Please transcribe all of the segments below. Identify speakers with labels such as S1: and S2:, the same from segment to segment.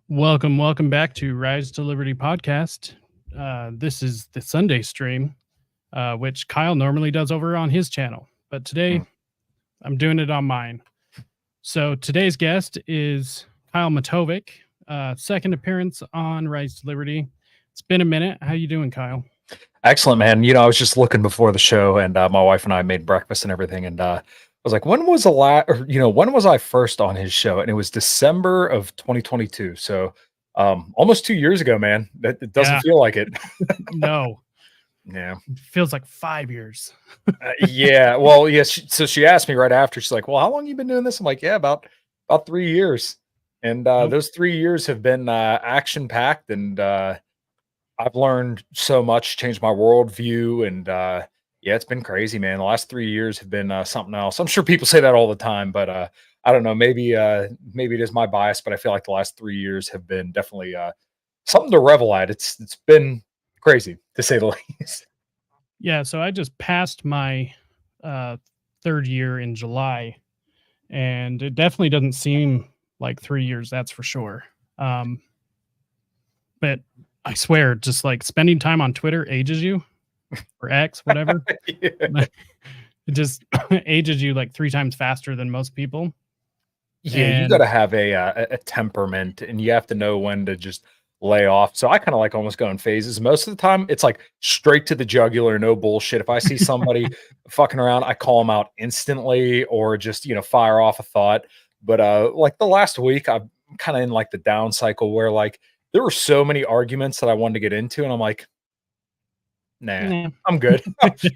S1: Welcome back to Rise to Liberty podcast. This is the Sunday stream, which Kyle normally does over on his channel, but today I'm doing it on mine. So today's guest is Kyle Matovcik, second appearance on Rise to Liberty. It's been a minute. How you doing, Kyle?
S2: Excellent, man. I was just looking before the show, and my wife and I made breakfast and everything, and I was like, when was the last, or when was I first on his show? And it was December of 2022. So, almost 2 years ago, man. That it doesn't feel like it.
S1: No.
S2: Yeah.
S1: It feels like 5 years.
S2: Yeah. Well, yeah. So she asked me right after. She's like, "Well, how long you been doing this?" I'm like, "Yeah, about 3 years." And those 3 years have been action packed, and I've learned so much, changed my worldview, and yeah, it's been crazy, man. The last 3 years have been something else. I'm sure people say that all the time, but I don't know. Maybe it is my bias, but I feel like the last 3 years have been definitely something to revel at. It's been crazy to say the least.
S1: Yeah, so I just passed my third year in July, and it definitely doesn't seem like 3 years, that's for sure. But I swear, just like spending time on Twitter ages you, or X, whatever. It just ages you like 3 times faster than most people.
S2: Yeah, you got to have a temperament, and you have to know when to just lay off. So I kind of like almost go in phases. Most of the time, it's like straight to the jugular, no bullshit. If I see somebody fucking around, I call them out instantly, or just fire off a thought. But like the last week, I'm kind of in like the down cycle where like there were so many arguments that I wanted to get into, and I'm like, nah. I'm good.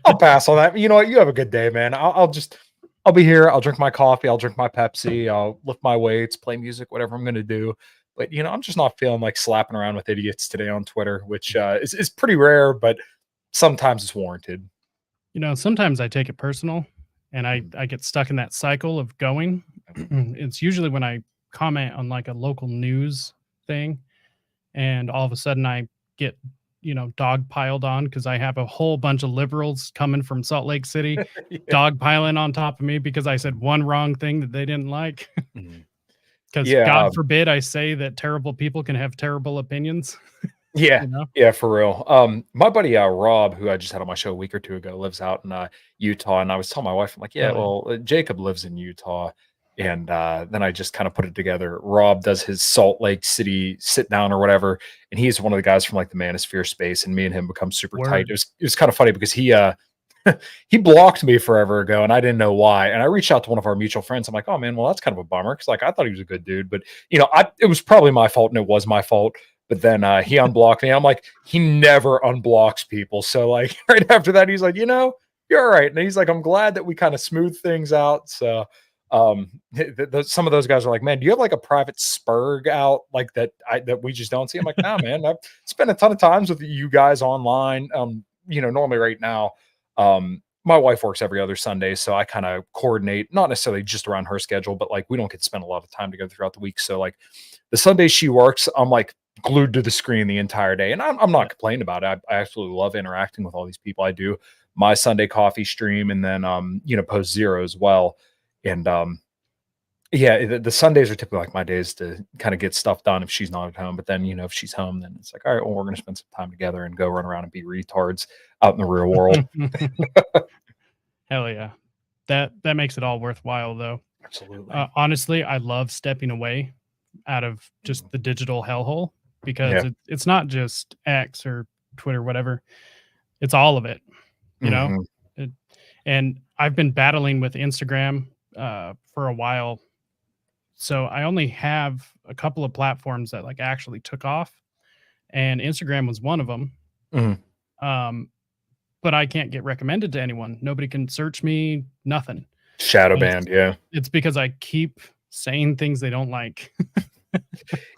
S2: I'll pass on that. You know what? You have a good day, man. I'll be here. I'll drink my coffee. I'll drink my Pepsi. I'll lift my weights, play music, whatever I'm going to do. But, I'm just not feeling like slapping around with idiots today on Twitter, which is pretty rare, but sometimes it's warranted.
S1: Sometimes I take it personal, and I get stuck in that cycle of going. It's usually when I comment on like a local news thing, and all of a sudden I get dog piled on because I have a whole bunch of liberals coming from Salt Lake City, dog piling on top of me because I said one wrong thing that they didn't like. Because God forbid I say that terrible people can have terrible opinions.
S2: Yeah, yeah, for real. My buddy Rob, who I just had on my show a week or two ago, lives out in Utah, and I was telling my wife, I'm like, yeah, well, Jacob lives in Utah. And then I just kind of put it together. Rob does his Salt Lake City sit down or whatever, and he's one of the guys from like the Manosphere space, and me and him become super tight. It was kind of funny because he he blocked me forever ago, and I didn't know why. And I reached out to one of our mutual friends. I'm like, oh man, well that's kind of a bummer because like I thought he was a good dude, but it was probably my fault, and it was my fault. But then he unblocked me. And I'm like, he never unblocks people. So like right after that, he's like, you're all right. And he's like, I'm glad that we kind of smooth things out. So some of those guys are like, man, do you have like a private spurg out like that we just don't see? I'm like, nah, man, I've spent a ton of times with you guys online. Normally right now, my wife works every other Sunday, so I kind of coordinate, not necessarily just around her schedule, but like we don't get to spend a lot of time together throughout the week. So like the Sundays she works, I'm like glued to the screen the entire day, and I'm not complaining about it. I absolutely love interacting with all these people. I do my Sunday coffee stream, and then post zero as well. And yeah, the Sundays are typically like my days to kind of get stuff done if she's not at home. But then, if she's home, then it's like, all right, well, we're going to spend some time together and go run around and be retards out in the real world.
S1: Hell yeah. That makes it all worthwhile, though.
S2: Absolutely.
S1: Honestly, I love stepping away out of just the digital hellhole because it's not just X or Twitter, whatever. It's all of it, and I've been battling with Instagram for a while. So I only have a couple of platforms that like actually took off, and Instagram was one of them. But I can't get recommended to anyone. Nobody can search me, nothing.
S2: Shadow banned, yeah.
S1: It's because I keep saying things they don't like.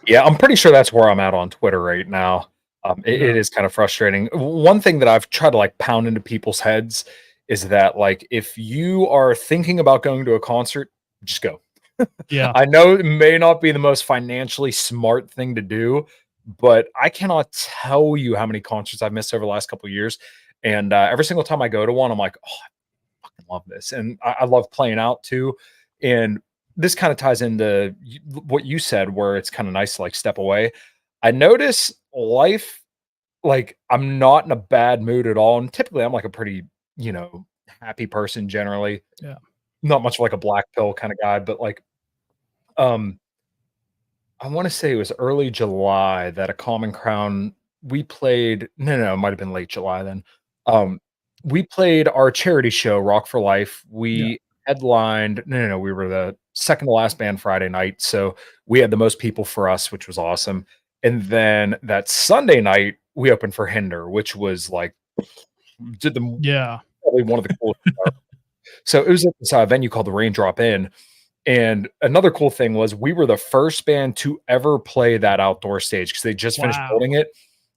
S2: Yeah, I'm pretty sure that's where I'm at on Twitter right now. It is kind of frustrating. One thing that I've tried to like pound into people's heads is that like if you are thinking about going to a concert, just go.
S1: Yeah.
S2: I know it may not be the most financially smart thing to do, but I cannot tell you how many concerts I've missed over the last couple of years. And every single time I go to one, I'm like, oh, I fucking love this. And I love playing out too. And this kind of ties into what you said, where it's kind of nice to like step away. I notice life, like I'm not in a bad mood at all. And typically I'm like a pretty, you know, happy person generally.
S1: Yeah.
S2: Not much of like a black pill kind of guy, but like, um, I want to say it was early July that a Common Crown we played. No, it might have been late July then. Um, we played our charity show, Rock for Life.
S1: Yeah.
S2: We headlined. No, we were the second to last band Friday night, so we had the most people for us, which was awesome. And then that Sunday night, we opened for Hinder, which was like did the
S1: Yeah.
S2: probably one of the coolest. So it was at this venue called the Raindrop Inn. And another cool thing was we were the first band to ever play that outdoor stage because they just finished
S1: Wow.
S2: building it.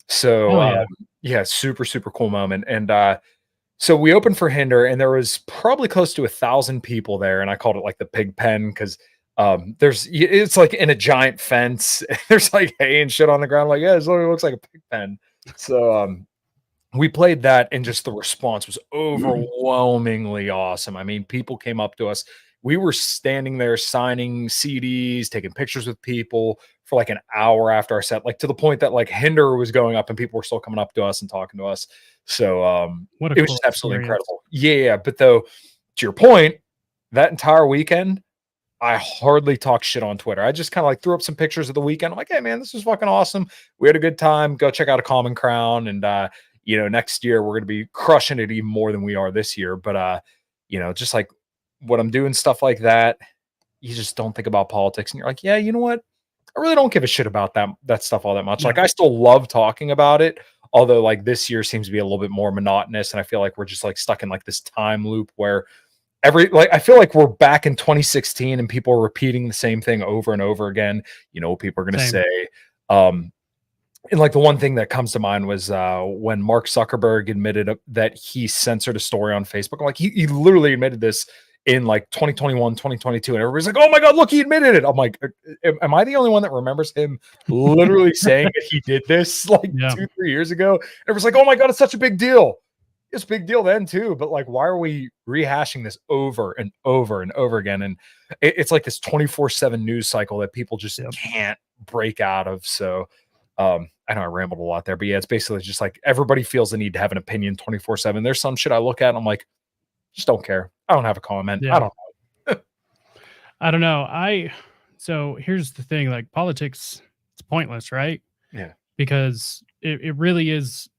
S2: So,
S1: Oh yeah.
S2: yeah, super, super cool moment. And so we opened for Hinder, and there was probably close to 1,000 people there. And I called it like the pig pen because it's like in a giant fence. There's like hay and shit on the ground. Like, yeah, it looks like a pig pen. So, we played that and just the response was overwhelmingly awesome. I mean, people came up to us. We were standing there signing CDs, taking pictures with people for like an hour after our set, like to the point that like Hinder was going up and people were still coming up to us and talking to us. So
S1: What a
S2: it was
S1: cool
S2: just absolutely
S1: experience.
S2: incredible. Yeah, but though to your point, that entire weekend, I hardly talk shit on Twitter. I just kind of like threw up some pictures of the weekend. I'm like, hey man, this was fucking awesome. We had a good time. Go check out a Common Crown. And you know, next year we're gonna be crushing it even more than we are this year. But you know, just like when I'm doing stuff like that, you just don't think about politics and you're like, yeah, you know what? I really don't give a shit about that stuff all that much.
S1: Yeah.
S2: Like I still love talking about it, although like this year seems to be a little bit more monotonous. And I feel like we're just like stuck in like this time loop where I feel like we're back in 2016 and people are repeating the same thing over and over again. You know what people are going to
S1: Same.
S2: say. Um, and like the one thing that comes to mind was when Mark Zuckerberg admitted that he censored a story on Facebook. Like he literally admitted this in like 2021, 2022, and everybody's like, "Oh my god, look, he admitted it." I'm like, am I the only one that remembers him literally saying that he did this like
S1: Yeah.
S2: 2-3 years ago? Everyone's like, "Oh my god, it's such a big deal." It's a big deal then too, but like, why are we rehashing this over and over and over again? And it's like this 24/7 news cycle that people just
S1: Yep.
S2: can't break out of. So, I know I rambled a lot there, but yeah, it's basically just like everybody feels the need to have an opinion 24/7. There's some shit I look at and I'm like, just don't care. I don't have a comment. I
S1: Yeah.
S2: don't know.
S1: I don't know. So here's the thing, like politics, it's pointless, right?
S2: Yeah.
S1: Because it really is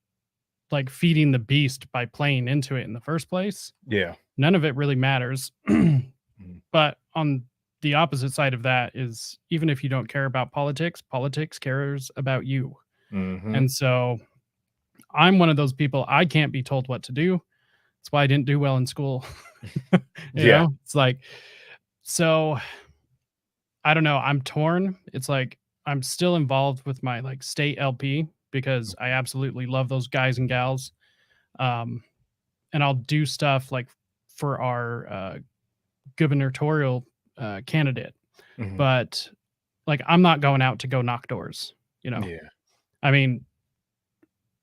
S1: like feeding the beast by playing into it in the first place.
S2: Yeah.
S1: None of it really matters.
S2: Mhm.
S1: But on the opposite side of that is even if you don't care about politics, politics cares about you.
S2: Mhm.
S1: And so I'm one of those people, I can't be told what to do. That's why I didn't do well in school.
S2: Yeah.
S1: It's like, so I don't know. I'm torn. It's like I'm still involved with my like state LP because I absolutely love those guys and gals. Um, and I'll do stuff like for our gubernatorial candidate,
S2: Mhm.
S1: but like I'm not going out to go knock doors. You know,
S2: Yeah.
S1: I mean,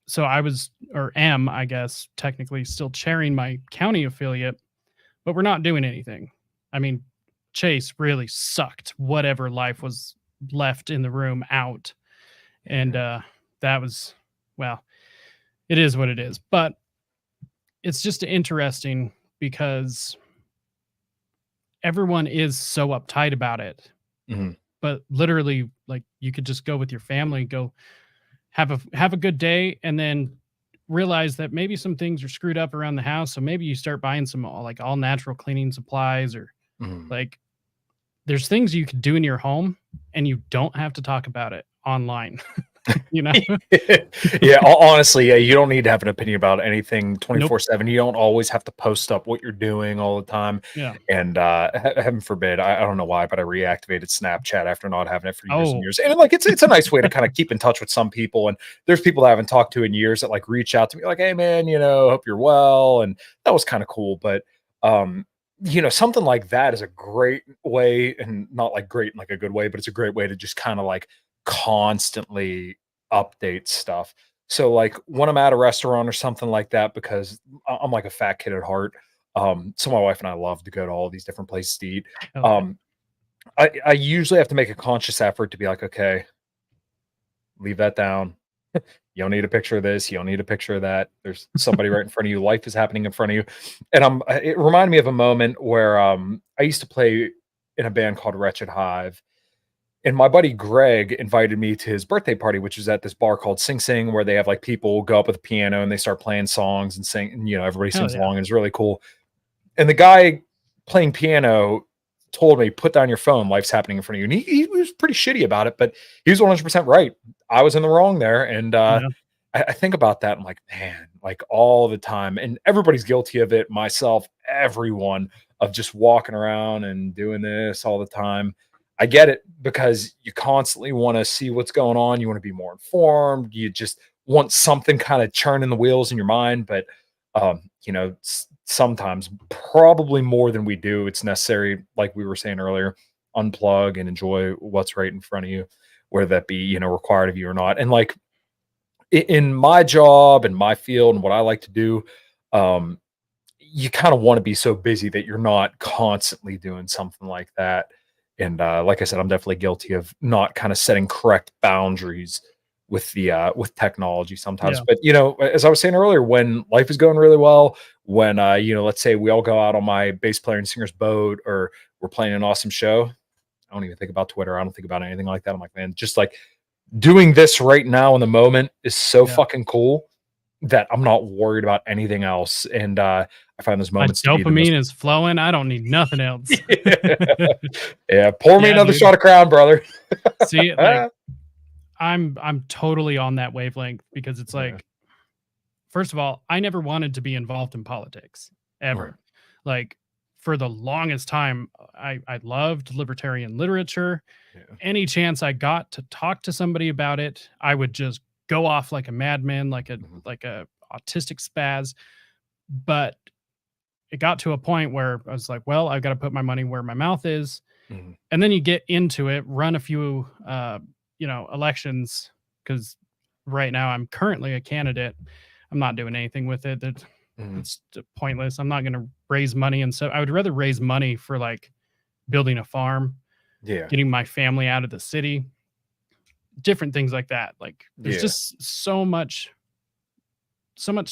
S1: so I was or am, I guess, technically still chairing my county affiliate, but we're not doing anything. I mean, Chase really sucked whatever life was left in the room out. And
S2: Yeah.
S1: that was, well, it is what it is. But it's just interesting because everyone is so uptight about it.
S2: Mhm.
S1: But literally, like you could just go with your family, go have a good day, and then realize that maybe some things are screwed up around the house. So maybe you start buying some like all natural cleaning supplies or
S2: Mhm.
S1: like there's things you could do in your home and you don't have to talk about it online, you know?
S2: Yeah, honestly, yeah, you don't need to have an opinion about anything
S1: Nope.
S2: 24/7. You don't always have to post up what you're doing all the time.
S1: Yeah.
S2: And heaven forbid, I don't know why, but I reactivated Snapchat after not having it for years and
S1: Oh,
S2: years. And like it's a nice way to kind of keep in touch with some people. And there's people I haven't talked to in years that like reach out to me like, hey man, you know, hope you're well. And that was kind of cool. But um, you know, something like that is a great way, and not like great in like a good way, but it's a great way to just kind of like constantly update stuff. So like when I'm at a restaurant or something like that, because I'm like a fat kid at heart. So my wife and I love to go to all these different places to eat.
S1: hell yeah.
S2: Um, I usually have to make a conscious effort to be like, okay, leave that down. You don't need a picture of this. You don't need a picture of that. There's somebody right in front of you. Life is happening in front of you. And it reminded me of a moment where I used to play in a band called Wretched Hive. And my buddy Greg invited me to his birthday party, which is at this bar called Sing Sing, where they have like people go up with a piano and they start playing songs and sing, and, everybody
S1: Hell
S2: sings
S1: yeah.
S2: along, and it's really cool. And the guy playing piano told me, put down your phone, life's happening in front of you. And he was pretty shitty about it, but he was 100% right. I was in the wrong there. And
S1: Yeah.
S2: I think about that. I'm like, man, like all the time. And everybody's guilty of it. Myself, everyone, of just walking around and doing this all the time. I get it, because you constantly want to see what's going on. You want to be more informed. You just want something kind of churning the wheels in your mind. But, sometimes, probably more than we do, it's necessary, like we were saying earlier, unplug and enjoy what's right in front of you, whether that be, required of you or not. And like, in my job and my field and what I like to do, um, you kind of want to be so busy that you're not constantly doing something like that. And like I said, I'm definitely guilty of not kind of setting correct boundaries with technology sometimes.
S1: Yeah.
S2: But as I was saying earlier, when life is going really well, when let's say we all go out on my bass player and singer's boat, or we're playing an awesome show, I don't even think about Twitter. I don't think about anything like that. I'm like, man, just like doing this right now in the moment is so
S1: Yeah.
S2: fucking cool that I'm not worried about anything else. And I find those
S1: My
S2: moments to be the most.
S1: dopamine is flowing. I don't need nothing else.
S2: Yeah, pour me
S1: Yeah,
S2: another
S1: dude.
S2: shot of Crown, brother.
S1: See, like I'm totally on that wavelength, because it's
S2: Yeah,
S1: like, first of all, I never wanted to be involved in politics
S2: right.
S1: ever. Like, for the longest time, I loved libertarian literature.
S2: Yeah.
S1: Any chance I got to talk to somebody about it, I would just go off like a madman,
S2: Mhm.
S1: like a autistic spaz. But it got to a point where I was like, well, I've got to put my money where my mouth is.
S2: Mhm.
S1: And then you get into it, run a few elections, because right now I'm currently a candidate. I'm not doing anything with it. That
S2: Mhm.
S1: it's pointless. I'm not going to raise money, and so I would rather raise money for like building a farm,
S2: Yeah.
S1: getting my family out of the city, different things like that. Like, there's
S2: Yeah.
S1: just so much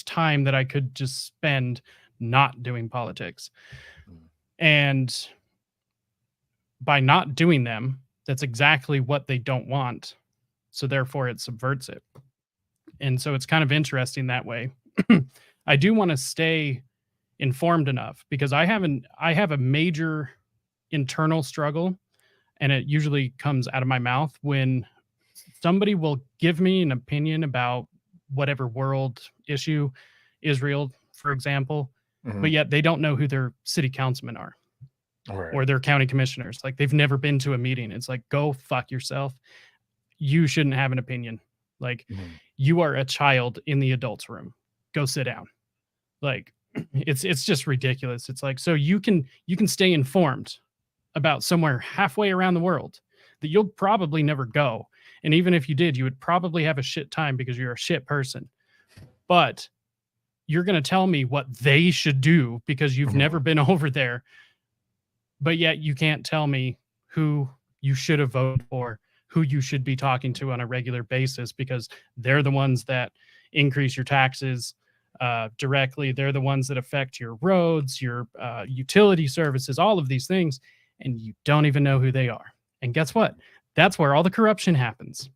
S1: time that I could just spend not doing politics.
S2: Mhm.
S1: And by not doing them, that's exactly what they don't want. So therefore it subverts it. And so it's kind of interesting that way. I do want to stay informed enough, because I have a major internal struggle, and it usually comes out of my mouth when somebody will give me an opinion about whatever world issue, Israel, for example, but
S2: Mhm.
S1: yet they don't know who their city councilmen are
S2: Right.
S1: or their county commissioners. Like, they've never been to a meeting. It's like, go fuck yourself. You shouldn't have an opinion. Like,
S2: Mhm.
S1: you are a child in the adults room. Go sit down. Like, it's just ridiculous. It's like, so you can stay informed about somewhere halfway around the world that you'll probably never go. And even if you did, you would probably have a shit time because you're a shit person. But you're going to tell me what they should do because you've never
S2: Mhm.
S1: been over there. But yet you can't tell me who you should have voted for, who you should be talking to on a regular basis, because they're the ones that increase your taxes directly. They're the ones that affect your roads, your utility services, all of these things, and you don't even know who they are. And guess what? That's where all the corruption happens,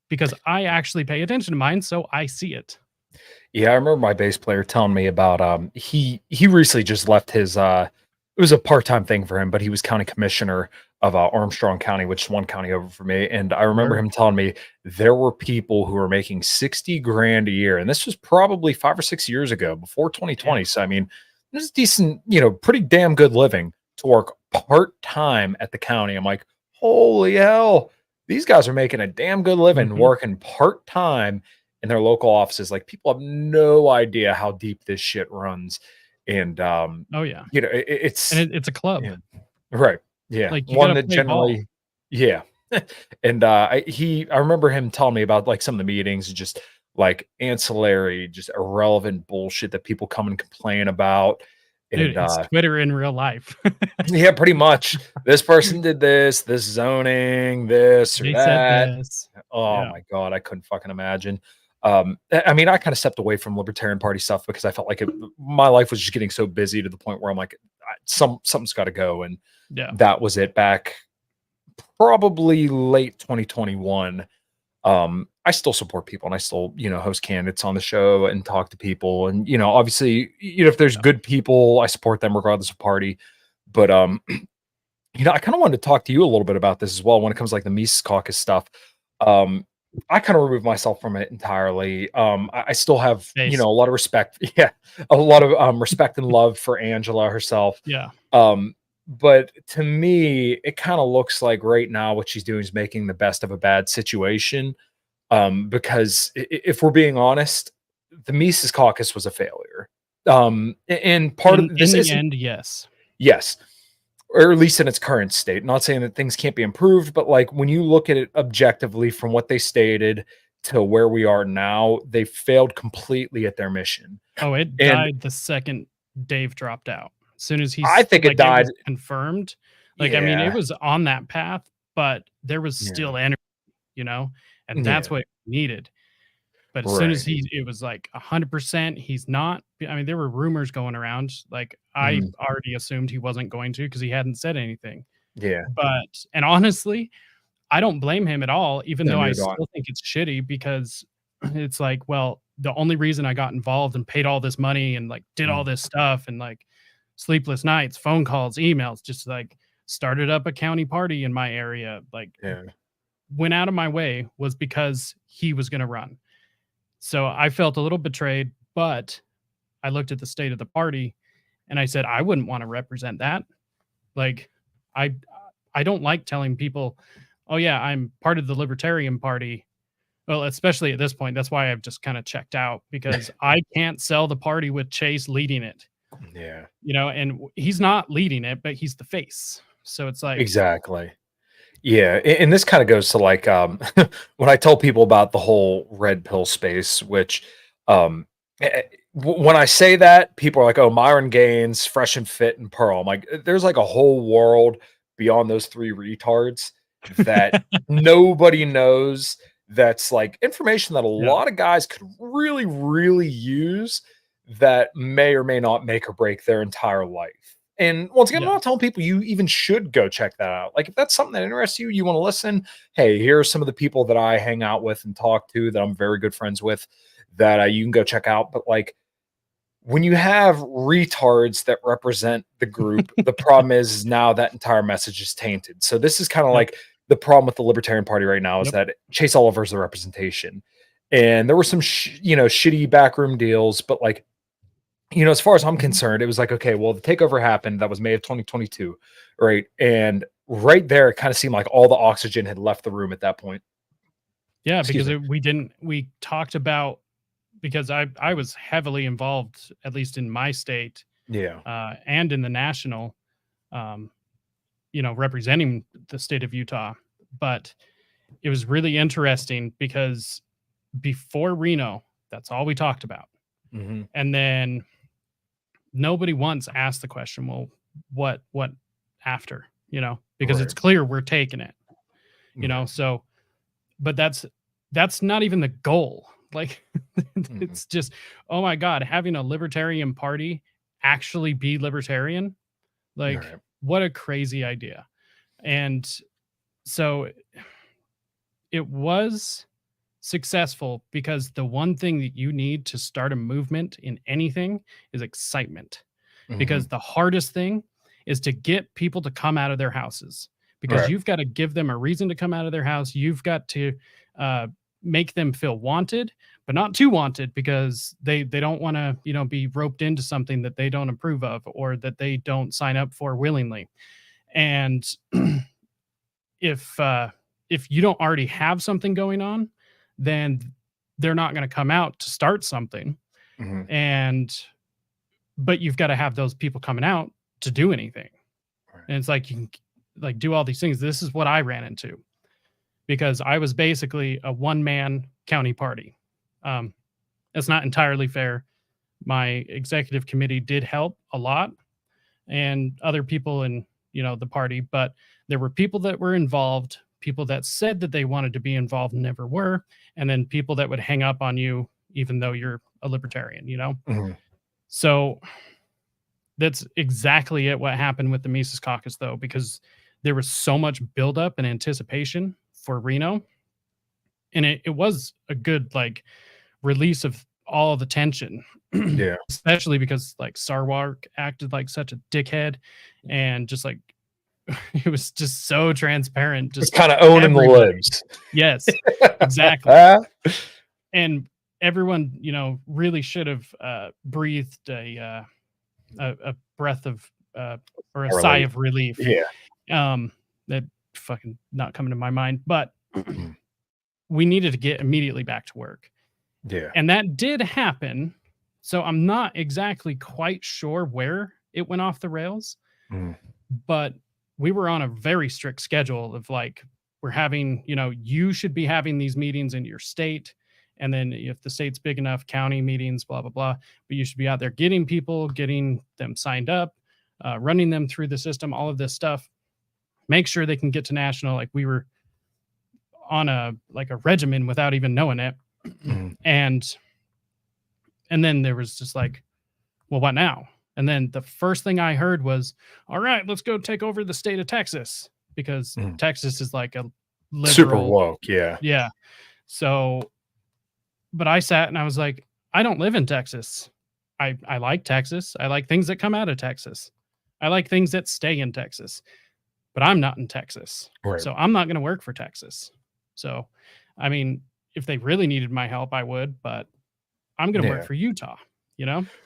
S1: because I actually pay attention to mine, so I see it.
S2: Yeah, I remember my bass player telling me about he recently just left his it was a part-time thing for him, but he was county commissioner of Armstrong County, which is one county over for me. And I remember
S1: Word.
S2: him telling me there were people who were making 60 grand a year. And this was probably 5 or 6 years ago, before
S1: Yeah.
S2: 2020. So I mean, it was decent, pretty damn good living to work part-time at the county. I'm like, holy hell, these guys are making a damn good living
S1: Mhm.
S2: working part-time in their local offices. Like, people have no idea how deep this shit runs. And
S1: Oh yeah. And
S2: it's
S1: it's a club.
S2: yeah, right. Yeah,
S1: Like, you got
S2: one
S1: to
S2: that
S1: play ball.
S2: generally, yeah. And I remember him telling me about like some of the meetings, and just like ancillary, just irrelevant bullshit that people come and complain about.
S1: Dude,
S2: And
S1: it's Twitter in real life.
S2: yeah, pretty much. This person did this zoning, this or
S1: They said
S2: that.
S1: this.
S2: Oh
S1: Yeah.
S2: my god, I couldn't fucking imagine. I mean, I kind of stepped away from Libertarian Party stuff because I felt like my life was just getting so busy to the point where I'm like, something's got to go, and
S1: Yeah.
S2: that was it. Back probably late 2021. I still support people, and I still, host candidates on the show and talk to people, and obviously, if there's
S1: Yeah.
S2: good people, I support them regardless of party. But I kind of wanted to talk to you a little bit about this as well when it comes to, like, the Mises Caucus stuff. Um, I kind of removed myself from it entirely. I still have,
S1: Base.
S2: a lot of respect. Yeah, a lot of respect and love for Angela herself.
S1: Yeah.
S2: But to me, it kind of looks like right now what she's doing is making the best of a bad situation. Because if we're being honest, the Mises Caucus was a failure. And part of
S1: In
S2: this
S1: the
S2: isn't,
S1: end, yes.
S2: yes, or at least in its current state. Not saying that things can't be improved, but like when you look at it objectively from what they stated to where we are now, they failed completely at their mission.
S1: Oh, it
S2: And
S1: died the second Dave dropped out. As soon as
S2: I think it
S1: it
S2: died.
S1: was confirmed. Like, I mean, it
S2: Yeah.
S1: was on that path, but there was
S2: Yeah.
S1: still energy, you know, and that's
S2: Yeah.
S1: what we needed. But as soon as
S2: Right.
S1: it was like 100%, he's not. I mean, there were rumors going around. Like, I
S2: Mhm.
S1: already assumed he wasn't going to because he hadn't said anything.
S2: Yeah.
S1: And honestly, I don't blame him at all, even
S2: No,
S1: though I
S2: neither do I.
S1: still think it's shitty because it's like, well, the only reason I got involved and paid all this money and like did all
S2: Mm.
S1: this stuff and like sleepless nights, phone calls, emails, just like started up a county party in my area, like
S2: Yeah.
S1: went out of my way was because he was going to run. So I felt a little betrayed, but I looked at the state of the party and I said, I wouldn't want to represent that. Like, I I don't like telling people, "Oh yeah, I'm part of the Libertarian Party." Well, especially at this point, that's why I've just kind of checked out because I can't sell the party with Chase leading it,
S2: Yeah.
S1: and he's not leading it, but he's the face. So it's like,
S2: Exactly. Yeah, and this kind of goes to like when I tell people about the whole red pill space, which um when I say that, people are like, "Oh, Myron Gaines, fresh and fit and Pearl." I'm like, there's like a whole world beyond those three retards that nobody knows. That's like information that a
S1: yeah,
S2: lot of guys could really, really use that may or may not make or break their entire life. And once again, I'm
S1: yeah,
S2: not telling people you even should go check that out. Like, if that's something that interests you, you want to listen. Hey, here are some of the people that I hang out with and talk to that I'm very good friends with that you can go check out. But like, when you have retards that represent the group, the problem is now that entire message is tainted. So this is kind of
S1: yep,
S2: like the problem with the Libertarian Party right now is
S1: yep,
S2: that Chase Oliver's the representation, and there were some shitty backroom deals, but like, as far as I'm
S1: mhm.
S2: concerned, it was like, okay, well, the takeover happened. That was May of 2022, right? And right there, it kind of seemed like all the oxygen had left the room at that point.
S1: Yeah,
S2: Excuse
S1: because
S2: me.
S1: we talked about because I was heavily involved, at least in my state,
S2: Yeah.
S1: and in the national, um, representing the state of Utah. But it was really interesting because before Reno, that's all we talked about.
S2: Hmm.
S1: And then nobody once asked the question, well, what after, because
S2: Right.
S1: it's clear we're taking it,
S2: Right.
S1: so but that's not even the goal. Like
S2: Hmm.
S1: it's just, oh my God, having a libertarian party actually be libertarian, like
S2: Right.
S1: what a crazy idea. And so it was successful because the one thing that you need to start a movement in anything is excitement.
S2: Hmm.
S1: Because the hardest thing is to get people to come out of their houses because
S2: Right.
S1: you've got to give them a reason to come out of their house. You've got to uh, make them feel wanted, but not too wanted because they don't want to be roped into something that they don't approve of or that they don't sign up for willingly. And if you don't already have something going on, then they're not going to come out to start something.
S2: Hmm.
S1: And but you've got to have those people coming out to do anything.
S2: Right.
S1: And it's like you can like do all these things. This is what I ran into because I was basically a one man county party. That's not entirely fair. My executive committee did help a lot, and other people in, the party, but there were people that were involved, people that said that they wanted to be involved and never were, and then people that would hang up on you even though you're a libertarian,
S2: Mhm.
S1: So that's exactly what happened with the Mises Caucus, though, because there was so much buildup and anticipation for Reno, and it was a good like release of all the tension,
S2: Yeah.
S1: especially because like Sarwark acted like such a dickhead, and just like it was just so transparent,
S2: It's
S1: just
S2: kind of owning the
S1: everybody.
S2: libs.
S1: Yes, exactly. And everyone, really should have breathed a breath of or a sigh
S2: Relief.
S1: of relief.
S2: Yeah.
S1: That fucking not coming to my mind, but
S2: Mhm.
S1: we needed to get immediately back to work.
S2: Yeah.
S1: And that did happen. So I'm not exactly quite sure where it went off the rails,
S2: Mhm.
S1: but we were on a very strict schedule of like, we're having, you should be having these meetings in your state. And then if the state's big enough, county meetings, blah, blah, blah. But you should be out there getting people, getting them signed up, running them through the system, all of this stuff. Make sure they can get to national. Like we were on a regimen without even knowing it.
S2: Mhm.
S1: And then there was just like, well, what now? And then the first thing I heard was, all right, let's go take over the state of Texas, because
S2: Mhm.
S1: Texas is like a
S2: Super
S1: liberal.
S2: woke. Yeah.
S1: Yeah. So, but I sat and I was like, I don't live in Texas. I like Texas. I like things that come out of Texas. I like things that stay in Texas, but I'm not in Texas.
S2: Right.
S1: So I'm not going to work for Texas. So, I mean, if they really needed my help, I would, but I'm going to work for Utah,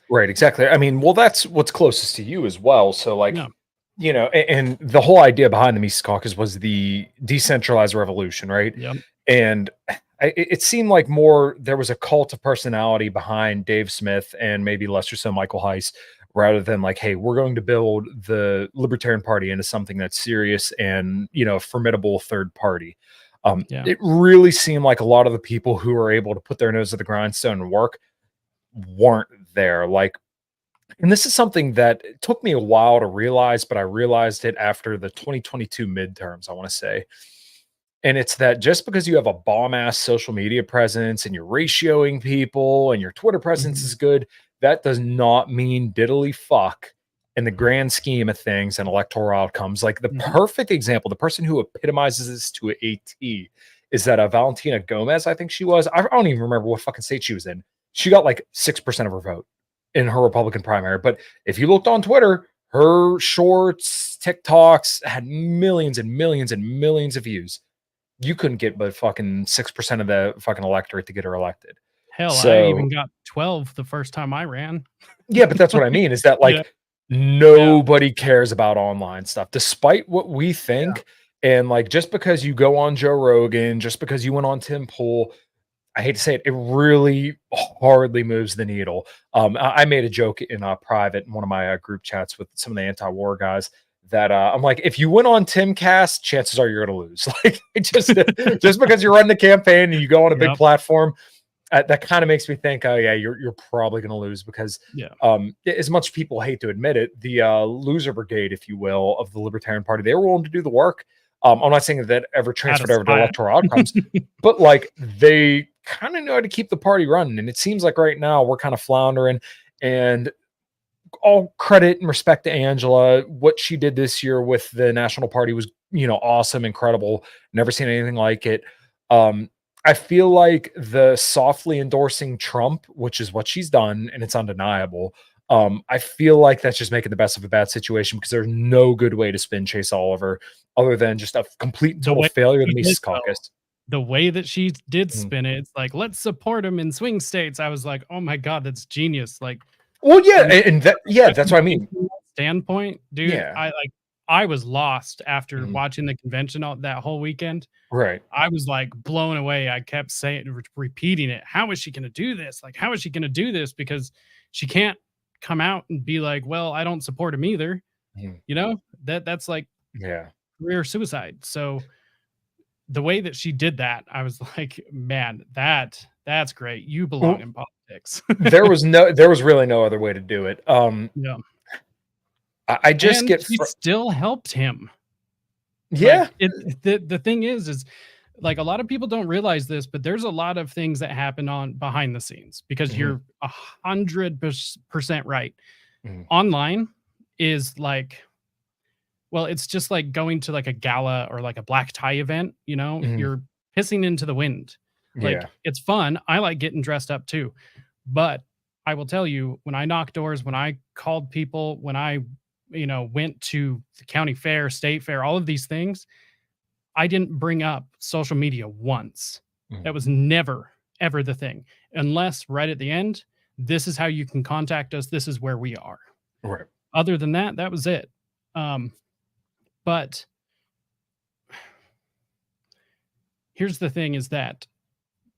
S2: Right, exactly. I mean, well, that's what's closest to you as well. So, like,
S1: Yeah.
S2: and the whole idea behind the Mises Caucus was the decentralized revolution, right?
S1: Yep.
S2: And it seemed like there was a cult of personality behind Dave Smith and maybe lesser so Michael Heiss, rather than like, hey, we're going to build the Libertarian Party into something that's serious and a formidable third party. It really seemed like a lot of the people who were able to put their nose to the grindstone and work weren't there. Like, and this is something that it took me a while to realize, but I realized it after the 2022 midterms, I want to say. And it's that just because you have a bomb ass social media presence and you're ratioing people and your Twitter presence is good, that does not mean diddly fuck in the grand scheme of things and electoral outcomes. Like the perfect example, the person who epitomizes this to a T is that Valentina Gomez, I think she was. I don't even remember what fucking state she was in. She got like 6% of her vote in her Republican primary. But if you looked on Twitter, her shorts, TikToks had millions and millions and millions of views. You couldn't get but fucking 6% of the fucking electorate to get her elected.
S1: Hell,
S2: So,
S1: I even got 12 the first time I ran.
S2: Yeah, but that's what I mean is that like nobody cares about online stuff, despite what we think. And like just because you go on Joe Rogan, just because you went on Tim Pool, I hate to say it, it really hardly moves the needle. I made a joke in a private in one of my group chats with some of the anti-war guys that I'm like, if you went on Timcast, chances are you're going to lose. Like, just because you're running the campaign and you go on a big platform, that kind of makes me think, oh yeah, you're probably going to lose because, as much people hate to admit it, the loser brigade, if you will, of the Libertarian Party, they were willing to do the work. I'm not saying that ever transferred over to electoral outcomes, but like they kind of know how to keep the party running. And it seems like right now we're kind of floundering. And all credit and respect to Angela. What she did this year with the National Party was, awesome, incredible. Never seen anything like it. I feel like the softly endorsing Trump, which is what she's done, and it's undeniable. I feel like that's just making the best of a bad situation because there's no good way to spin Chase Oliver other than just a complete total failure of the Mises Caucus.
S1: The way that she did spin it, it's like, let's support him in swing states. I was like, oh my God, that's genius. Like,
S2: well, that's what I mean.
S1: Standpoint, dude.
S2: Yeah.
S1: I was lost after watching the convention that whole weekend.
S2: Right.
S1: I was like blown away. I kept repeating it. How is she going to do this? Like, how is she going to do this? Because she can't come out and be like, well, I don't support him either. That's like career suicide. So the way that she did that, I was like, man, that's great. You belong in politics.
S2: there was really no other way to do it. I just
S1: And
S2: get
S1: he still helped him.
S2: Yeah.
S1: Like, the thing is like, a lot of people don't realize this, but there's a lot of things that happen on behind the scenes because
S2: Mhm.
S1: you're 100% right.
S2: Mhm.
S1: Online is like, well, it's just like going to like a gala or like a black tie event, you know,
S2: Mhm.
S1: you're pissing into the wind.
S2: Yeah.
S1: Like, it's fun. I like getting dressed up too. But I will tell you, when I knocked doors, when I called people, when I, went to the county fair, state fair, all of these things, I didn't bring up social media once.
S2: Mhm.
S1: That was never, ever the thing. Unless right at the end, this is how you can contact us. This is where we are.
S2: Right.
S1: Other than that, that was it. But here's the thing is that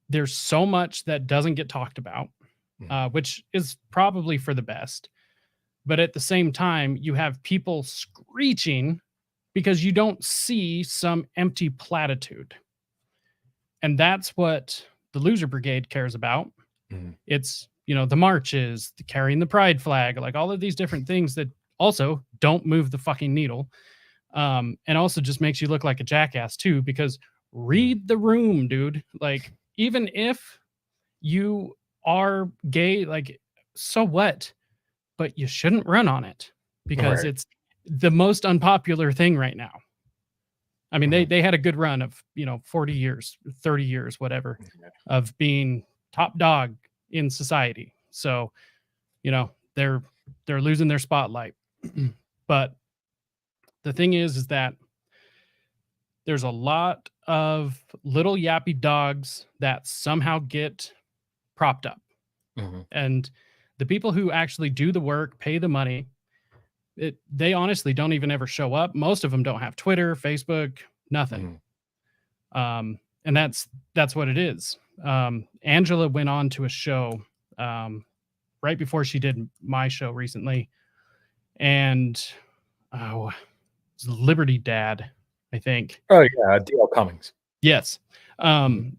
S1: there's so much that doesn't get talked about,
S2: Mhm.
S1: which is probably for the best. But at the same time, you have people screeching because you don't see some empty platitude. And that's what the loser brigade cares about.
S2: Mhm.
S1: It's, the marches, the carrying the pride flag, like all of these different things that also don't move the fucking needle. And also just makes you look like a jackass too, because
S2: Mhm.
S1: read the room, dude. Like, even if you are gay, like, so what? But you shouldn't run on it because
S2: Right.
S1: it's the most unpopular thing right now. I mean, they
S2: Mhm.
S1: they had a good run of, 40 years, 30 years, whatever,
S2: Yeah.
S1: of being top dog in society. So, they're losing their spotlight. But the thing is that there's a lot of little yappy dogs that somehow get propped up.
S2: Mhm.
S1: And the people who actually do the work, pay the money, they honestly don't even ever show up. Most of them don't have Twitter, Facebook, nothing.
S2: Mhm.
S1: And that's what it is. Angela went on to a show right before she did my show recently, and oh, it's Liberty Dad, I think.
S2: Oh, yeah, D.L. Cummings.
S1: Yes,
S2: Mhm.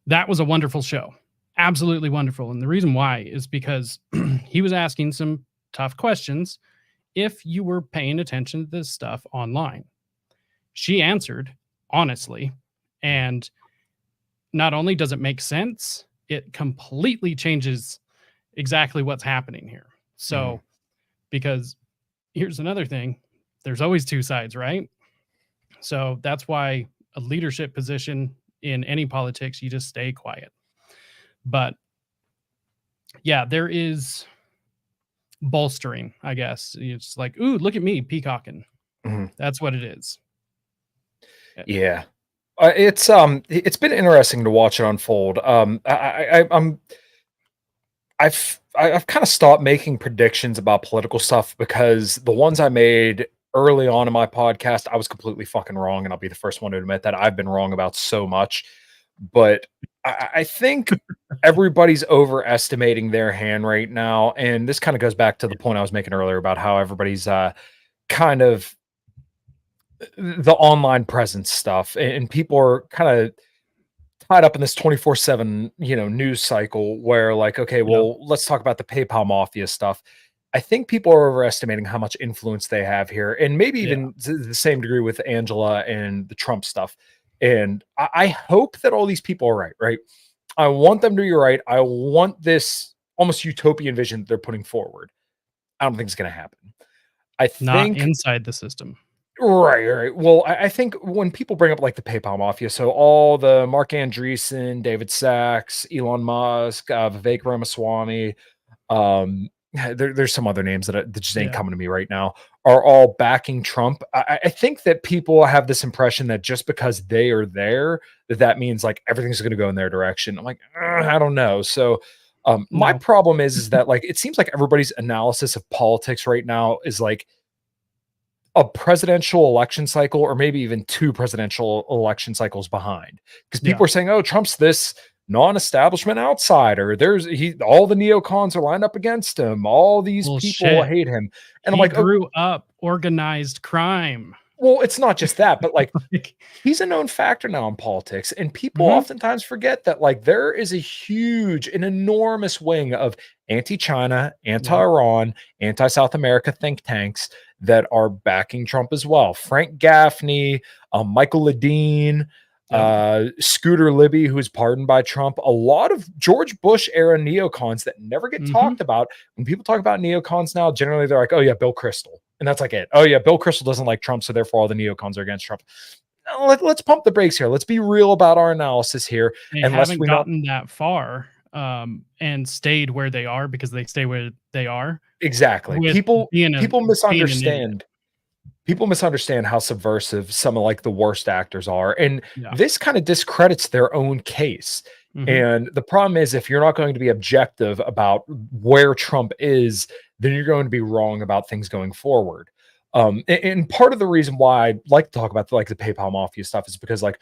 S1: that was a wonderful show, absolutely wonderful. And the reason why is because he was asking some tough questions. If you were paying attention to this stuff online, she answered honestly,
S2: Mhm.
S1: and not only does it make sense, it completely changes exactly what's happening here.
S2: Mhm.
S1: So, because here's another thing, there's always two sides, right? So that's why a leadership position in any politics, you just stay quiet. But yeah, there is bolstering, I guess. It's like, ooh, look at me peacocking.
S2: Mhm.
S1: That's what it is.
S2: Yeah. It's been interesting to watch it unfold. I've kind of stopped making predictions about political stuff because the ones I made early on in my podcast, I was completely fucking wrong, and I'll be the first one to admit that I've been wrong about so much. But I think everybody's overestimating their hand right now, and this kind of goes back to the point I was making earlier about how everybody's kind of the online presence stuff, and people are kind of tied up in this 24/7, news cycle where like, okay,
S1: Yep.
S2: well, let's talk about the PayPal mafia stuff. I think people are overestimating how much influence they have here, and maybe
S1: Yeah.
S2: even to the same degree with Angela and the Trump stuff. And I hope that all these people are right, right? I want them to be right. I want this almost utopian vision that they're putting forward. I don't think it's going to happen. I
S1: Not
S2: think
S1: inside the system.
S2: Right, right. Well, I think when people bring up like the PayPal mafia, so all the Mark Andreessen, David Sachs, Elon Musk, Vivek Ramaswamy, there's some other names that just ain't
S1: Yeah.
S2: coming to me right now, are all backing Trump. I think that people have this impression that just because they are there, that means like everything's going to go in their direction. I'm like, I don't know. So, my
S1: No.
S2: problem is that like it seems like everybody's analysis of politics right now is like a presidential election cycle or maybe even 2 presidential election cycles behind. Because
S1: Yeah.
S2: people are saying, "Oh, Trump's this non-establishment outsider. All the neocons are lined up against him. All these people
S1: Bullshit.
S2: hate him." And I'm
S1: He
S2: like, "Oh,
S1: grew up organized crime.
S2: Well, it's not just that, but like
S1: Like,
S2: he's a known factor now in politics, and people
S1: mhm,
S2: oftentimes forget that like there is a huge, an enormous wing of anti-China,
S1: yep,
S2: anti-Iran, anti-South America think tanks that are backing Trump as well. Frank Gaffney, Michael Ledeen,
S1: yep,
S2: Scooter Libby, who was pardoned by Trump, a lot of George Bush era neocons that never get
S1: mhm.
S2: talked about. When people talk about neocons now, generally they're like, oh yeah, Bill Kristol. And that's like it. Oh yeah, Bill Kristol doesn't like Trump, so therefore all the neocons are against Trump. No, let's pump the brakes here. Let's be real about our analysis here.
S1: They
S2: Unless
S1: haven't
S2: we not
S1: gotten that far, and stayed where they are because they stay where they are
S2: exactly.
S1: with
S2: People
S1: being an idiot.
S2: misunderstand. People misunderstand how subversive some of like the worst actors are, and
S1: Yeah.
S2: this kind of discredits their own case.
S1: Mhm.
S2: And the problem is, if you're not going to be objective about where Trump is, then you're going to be wrong about things going forward. And part of the reason why I like to talk about like the PayPal mafia stuff is because like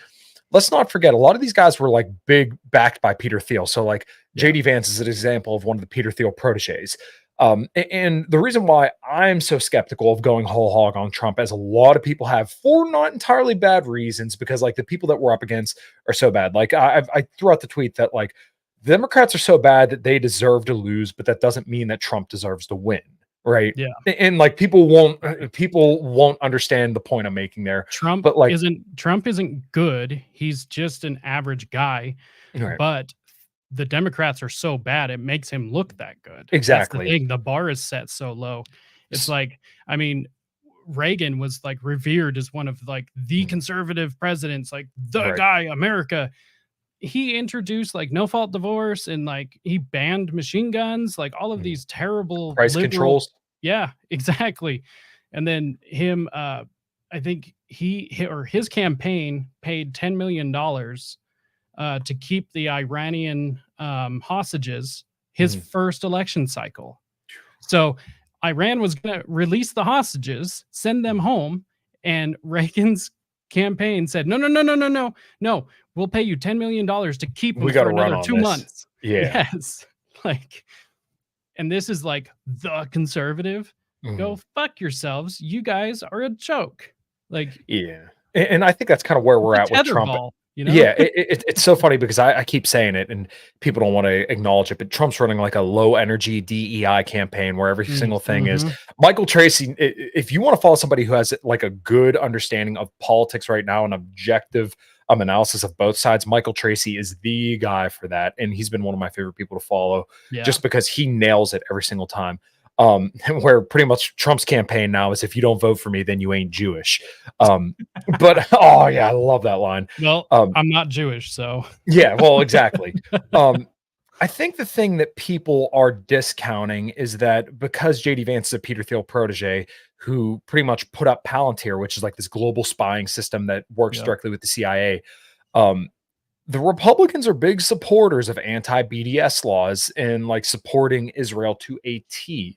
S2: let's not forget a lot of these guys were like big backed by Peter Thiel. So like
S1: Yeah.
S2: JD Vance is an example of one of the Peter Thiel proteges. And the reason why I'm so skeptical of going whole hog on Trump, as a lot of people have, for not entirely bad reasons, because like the people that we're up against are so bad. Like I threw out the tweet that like the Democrats are so bad that they deserve to lose, but that doesn't mean that Trump deserves to win, right?
S1: Yeah.
S2: And like people won't understand the point I'm making there. But like,
S1: Trump isn't good. He's just an average guy,
S2: right,
S1: but the Democrats are so bad, it makes him look that good. That's the
S2: exactly.
S1: thing. The bar is set so low. It's like, I mean, Reagan was like revered as one of like the
S2: Mhm.
S1: conservative presidents, like the
S2: Right.
S1: guy, America. He introduced like no fault divorce and like he banned machine guns, like all of
S2: Mhm.
S1: these terrible
S2: Price
S1: liberal.
S2: controls.
S1: Yeah, exactly. And then him, I think or his campaign paid $10 million to keep the Iranian hostages his
S2: Mhm.
S1: first election cycle. So Iran was going to release the hostages, send them
S2: Mhm.
S1: home, and Reagan's campaign said, "No, no, no, no, no, no, no. We'll pay you $10 million to keep them
S2: We got
S1: for
S2: to run
S1: another
S2: on
S1: 2
S2: this.
S1: months."
S2: Yeah.
S1: Yes. Like, and this is like the conservative. Go
S2: Mhm.
S1: fuck yourselves. You guys are a joke. Like,
S2: Yeah. And I think that's kind of where
S1: it's
S2: we're
S1: a
S2: at with Trump.
S1: tetherball, you know?
S2: Yeah, it's so funny because I keep saying it and people don't want to acknowledge it, but Trump's running like a low energy DEI campaign where every single thing is
S1: Mhm.
S2: Michael Tracy. If you want to follow somebody who has like a good understanding of politics right now, an objective analysis of both sides, Michael Tracy is the guy for that. And he's been one of my favorite people to follow
S1: Yeah.
S2: just because he nails it every single time. Where pretty much Trump's campaign now is if you don't vote for me, then you ain't Jewish. But oh yeah, I love that line.
S1: Well,
S2: Um,
S1: I'm not Jewish, so
S2: yeah, well, exactly. Um, I think the thing that people are discounting is that because JD Vance is a Peter Thiel protege who pretty much put up Palantir, which is like this global spying system that works
S1: yep.
S2: directly with the CIA. Um, the Republicans are big supporters of anti-BDS laws and like supporting Israel to a T.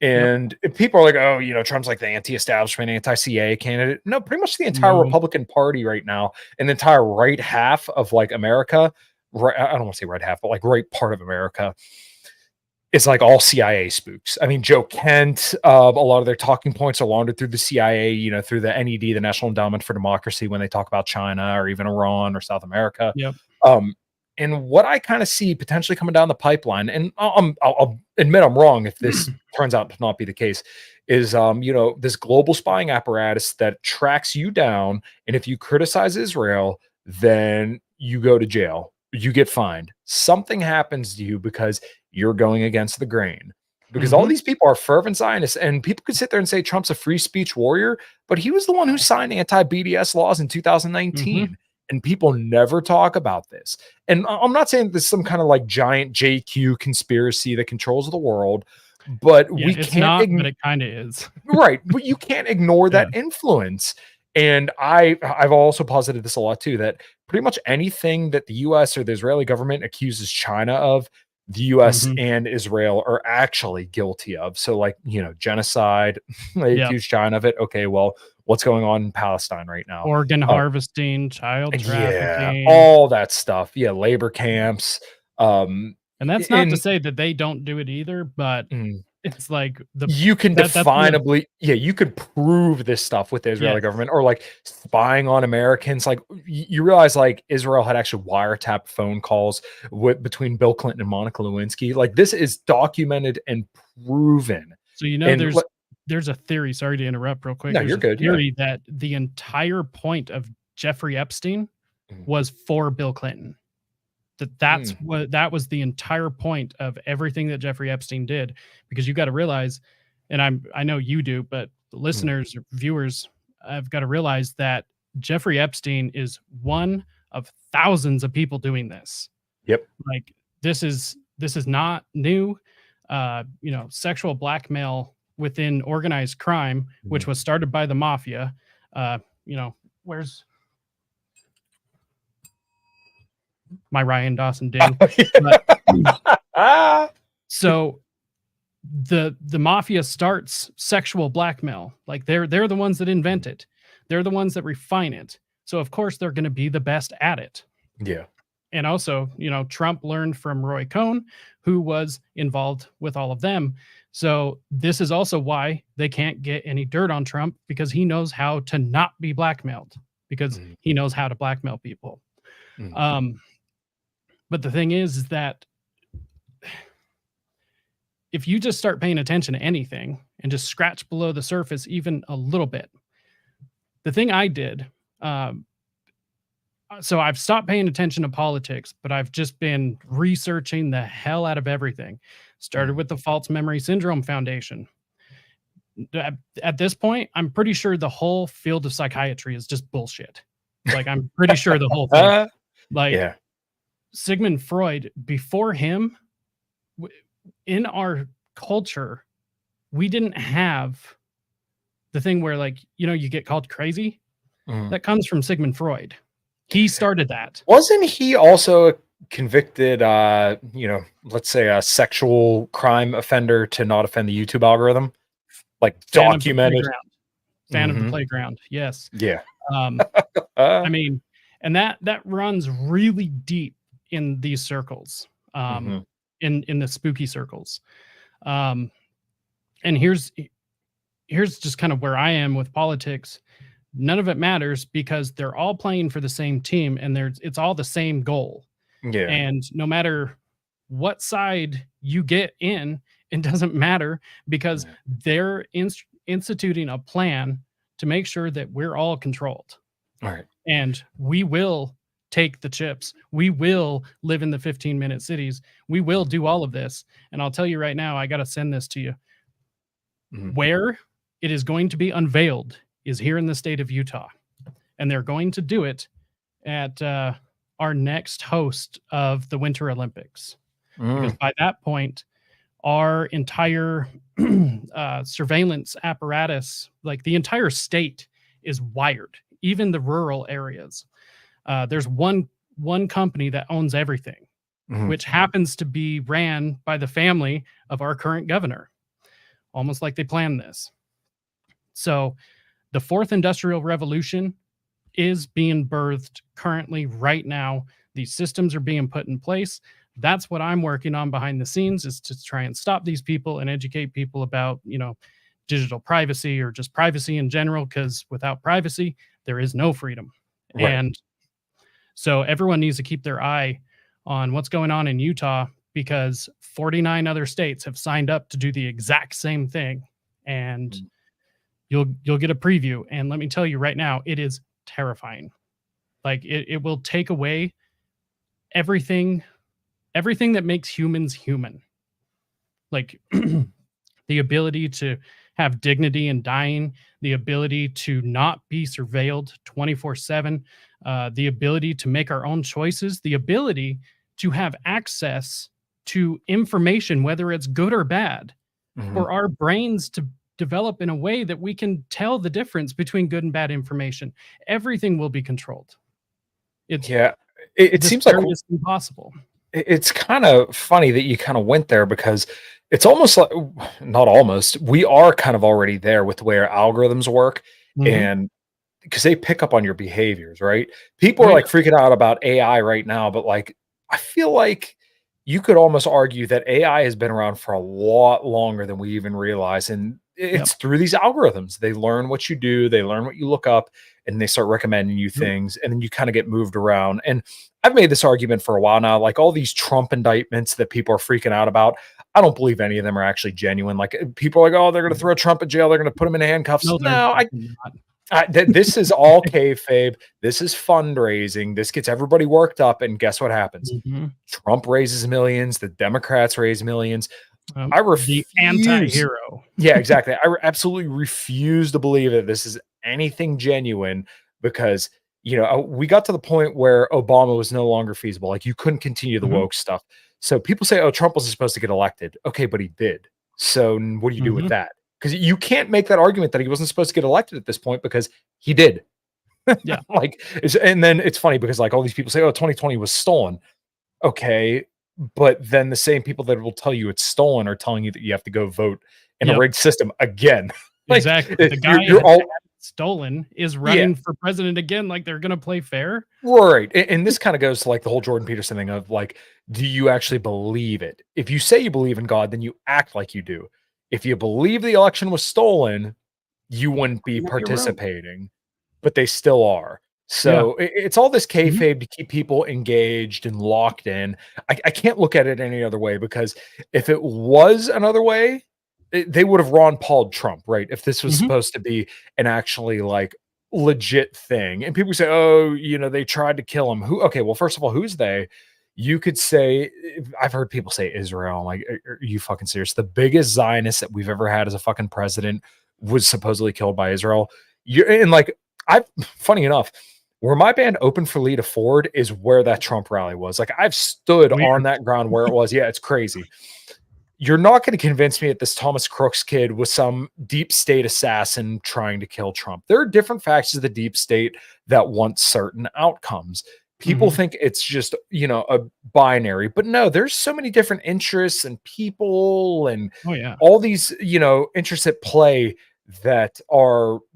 S1: Yep.
S2: And people are like, oh, Trump's like the anti-establishment, anti-CIA candidate. No, pretty much the entire
S1: No.
S2: Republican Party right now and the entire right half of like America, right, I don't want to say right half, but like right part of America is like all CIA spooks. I mean, Joe Kent, a lot of their talking points are laundered through the CIA, through the NED, the National Endowment for Democracy, when they talk about China or even Iran or South America.
S1: Yep.
S2: Um, and what I kind of see potentially coming down the pipeline, and I'll admit I'm wrong if this turns out to not be the case, is this global spying apparatus that tracks you down, and if you criticize Israel, then you go to jail, you get fined, something happens to you because you're going against the grain. Because all
S1: Mhm.
S2: these people are fervent Zionists, and people could sit there and say Trump's a free speech warrior, but he was the one who signed anti-BDS laws in
S1: Mhm.
S2: 2019. And people never talk about this. And I'm not saying there's some kind of like giant JQ conspiracy that controls the world, but
S1: Yeah,
S2: we
S1: it's
S2: can't
S1: not, but it kinda is.
S2: right, but you can't ignore
S1: Yeah.
S2: that influence. And I've also posited this a lot too, that pretty much anything that the US or the Israeli government accuses China of, the US
S1: Mhm.
S2: and Israel are actually guilty of. So like, genocide, they
S1: Yep.
S2: accuse China of it. Okay, well, what's going on in Palestine right now?
S1: Organ
S2: Uh,
S1: harvesting, child
S2: yeah,
S1: trafficking,
S2: all that stuff. Yeah, labor camps.
S1: and that's not to
S2: In
S1: say that they don't do it either, but It's like
S2: you can
S1: that's one of
S2: definably you could prove this stuff with the Israeli
S1: yes.
S2: government or, like, spying on Americans, like, you realize, like, Israel had actually wiretapped phone calls between Bill Clinton and Monica Lewinsky, like, this is documented and proven,
S1: So,
S2: and
S1: there's a theory, sorry to interrupt real quick.
S2: no,
S1: There's
S2: you're
S1: a
S2: good, yeah.
S1: theory that the entire point of Jeffrey Epstein
S2: Mhm.
S1: was for Bill Clinton. That's
S2: Mm,
S1: what that was the entire point of everything that Jeffrey Epstein did, because you gotta realize, and I know you do, but the
S2: mm,
S1: listeners or viewers have gotta realize that Jeffrey Epstein is one of thousands of people doing this.
S2: yep.
S1: Like, this is not new. Sexual blackmail within organized crime, which
S2: Mhm.
S1: was started by the mafia. Uh, you know, where's my Ryan Dawson ding? But
S2: Ah,
S1: so the mafia starts sexual blackmail. Like they're the ones that invent it. They're the ones that refine it. So of course they're going to be the best at it.
S2: yeah.
S1: And also, Trump learned from Roy Cohn, who was involved with all of them. So this is also why they can't get any dirt on Trump, because he knows how to not be blackmailed, because
S2: Mhm,
S1: he knows how to blackmail people.
S2: mhm,
S1: Um, but the thing is that if you just start paying attention to anything and just scratch below the surface even a little bit, the thing I did, um, so I've stopped paying attention to politics, but I've just been researching the hell out of everything. Started
S2: mhm.
S1: with the False Memory Syndrome Foundation. At this point, I'm pretty sure the whole field of psychiatry is just bullshit. Like, I'm pretty sure the whole thing.
S2: Uh,
S1: Like,
S2: yeah.
S1: Sigmund Freud, before him, w- in our culture, we didn't have the thing where, like, you get called crazy.
S2: Mhm.
S1: That comes from Sigmund Freud. He started that.
S2: Wasn't he also a convicted, let's say a sexual crime offender to not offend the YouTube algorithm? Like,
S1: Fan of the
S2: documented?
S1: playground. Fan of the
S2: Mhm.
S1: playground, yes.
S2: Yeah.
S1: Um,
S2: Uh,
S1: I mean, and that runs really deep in these circles,
S2: mhm.
S1: in the spooky circles. Um, and here's just kind of where I am with politics. None of it matters because they're all playing for the same team, and it's all the same goal.
S2: Yeah.
S1: And no matter what side you get in, it doesn't matter, because
S2: Yeah.
S1: they're instituting a plan to make sure that we're all controlled.
S2: Alright.
S1: And we will take the chips. We will live in the 15-minute cities. We will
S2: Mhm.
S1: do all of this. And I'll tell you right now, I got to send this to you.
S2: Mhm.
S1: Where it is going to be unveiled is here in the state of Utah. And they're going to do it at our next host of the Winter Olympics. Because
S2: Mm.
S1: by that point, our entire surveillance apparatus, like the entire state, is wired, even the rural areas. There's one company that owns everything,
S2: Mhm.
S1: which happens to be ran by the family of our current governor, almost like they planned this. So the fourth industrial revolution is being birthed currently right now. These systems are being put in place. That's what I'm working on behind the scenes, is to try and stop these people and educate people about, digital privacy, or just privacy in general, because without privacy, there is no freedom.
S2: Right.
S1: And so everyone needs to keep their eye on what's going on in Utah, because 49 other states have signed up to do the exact same thing. And
S2: Mm.
S1: you'll get a preview. And let me tell you right now, it is terrifying. Like, it will take away everything everything that makes humans human. Like, the ability to have dignity in dying, the ability to not be surveilled 24/7, the ability to make our own choices, the ability to have access to information, whether it's good or bad,
S2: Mhm.
S1: for our brains to develop in a way that we can tell the difference between good and bad information. Everything will be controlled. It's
S2: Yeah. It
S1: the
S2: seems like
S1: scariest thing possible.
S2: it's kinda funny that you kinda went there because it's almost like not almost, we are kind of already there with the way our algorithms work,
S1: Mhm.
S2: and because they pick up on your behaviors, right? People
S1: Oh,
S2: are,
S1: yeah.
S2: like, freaking out about AI right now, but, like, I feel like you could almost argue that AI has been around for a lot longer than we even realize. And
S1: Yep.
S2: it's through these algorithms. They learn what you do, they learn what you look up, and they start recommending you
S1: Yep.
S2: things. And then you kind of get moved around. And I've made this argument for a while now, like all these Trump indictments that people are freaking out about. I don't believe any of them are actually genuine. Like people are like, oh, they're going to throw Trump in jail. They're going to put him in handcuffs.
S1: No, they're
S2: No,
S1: not.
S2: this is all kayfabe. This is fundraising. This gets everybody worked up. And guess what happens?
S1: Mhm.
S2: Trump raises millions. The Democrats raise millions. I
S1: The
S2: refuse.
S1: anti-hero.
S2: Yeah, exactly. I absolutely refuse to believe that this is anything genuine because, we got to the point where Obama was no longer feasible. Like you couldn't continue the
S1: Mhm.
S2: woke stuff. So people say, oh, Trump wasn't supposed to get elected. Okay, but he did. So what do you do with
S1: Mhm.
S2: that? Because you can't make that argument that he wasn't supposed to get elected at this point because he did.
S1: Yeah.
S2: And then it's funny because like all these people say, oh, 2020 was stolen. Okay, but then the same people that will tell you it's stolen are telling you that you have to go vote in a
S1: Yep.
S2: rigged system again. Like
S1: Exactly. The guy
S2: you're
S1: that
S2: all
S1: had it stolen is
S2: yeah,
S1: running for president again, like they're gonna play fair.
S2: right. And this kind of goes to like the whole Jordan Peterson thing of like, do you actually believe it? If you say you believe in God, then you act like you do. If you believe the election was stolen, you wouldn't be
S1: What you wrote.
S2: participating, but they still are.
S1: Yeah.
S2: So it's all this
S1: Mhm.
S2: kayfabe to keep people engaged and locked in. I can't look at it any other way because if it was another way, they would have Ron Paul'd Trump, right? If this was
S1: Mhm.
S2: supposed to be an actually like legit thing. And people say, oh, they tried to kill him. Who? Okay, well, first of all, who's they? You could say, I've heard people say Israel. I'm like, are you fucking serious? The biggest Zionist that we've ever had as a fucking president was supposedly killed by Israel. And like, funny enough, where my band opened for Lita Ford is where that Trump rally was. Like, I've stood on
S1: Weird.
S2: that ground where it was. Yeah, it's crazy. You're not going to convince me that this Thomas Crooks kid was some deep state assassin trying to kill Trump. There are different factions of the deep state that want certain outcomes. People
S1: Mhm.
S2: think it's just, a binary, but no, there's so many different interests and people and
S1: Oh, yeah.
S2: all these, interests at play that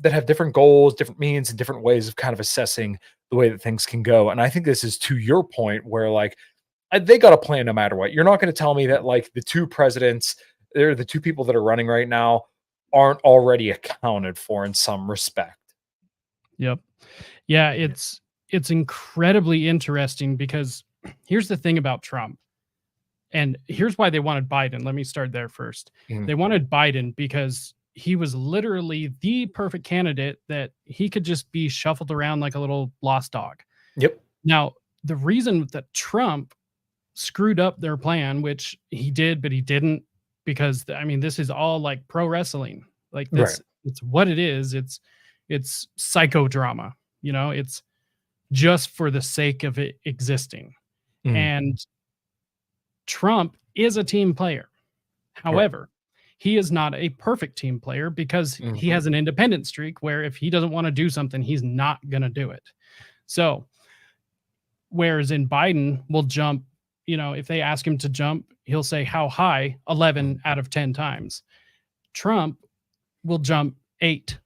S2: have different goals, different means, and different ways of kind of assessing the way that things can go. And I think this is to your point where like they got a plan no matter what. You're not going to tell me that like the two presidents, they're the two people that are running right now, aren't already accounted for in some respect.
S1: Yep. Yeah,
S2: Yeah.
S1: it's incredibly interesting because here's the thing about Trump, and here's why they wanted Biden. Let me start there first.
S2: Mhm.
S1: They wanted Biden because he was literally the perfect candidate that he could just be shuffled around like a little lost dog.
S2: Yep.
S1: Now, the reason that Trump screwed up their plan, which he did, but he didn't, because I mean, this is all like pro wrestling. Like
S2: Right.
S1: this, it's what it is. It's psychodrama. It's just for the sake of it existing.
S2: Mhm.
S1: And Trump is a team player.
S2: Right.
S1: However, he is not a perfect team player because he
S2: Mhm.
S1: has an independent streak where if he doesn't want to do something, he's not going to do it. So, whereas in Biden, will jump, if they ask him to jump, he'll say how high 11 out of 10 times. Trump will jump 8.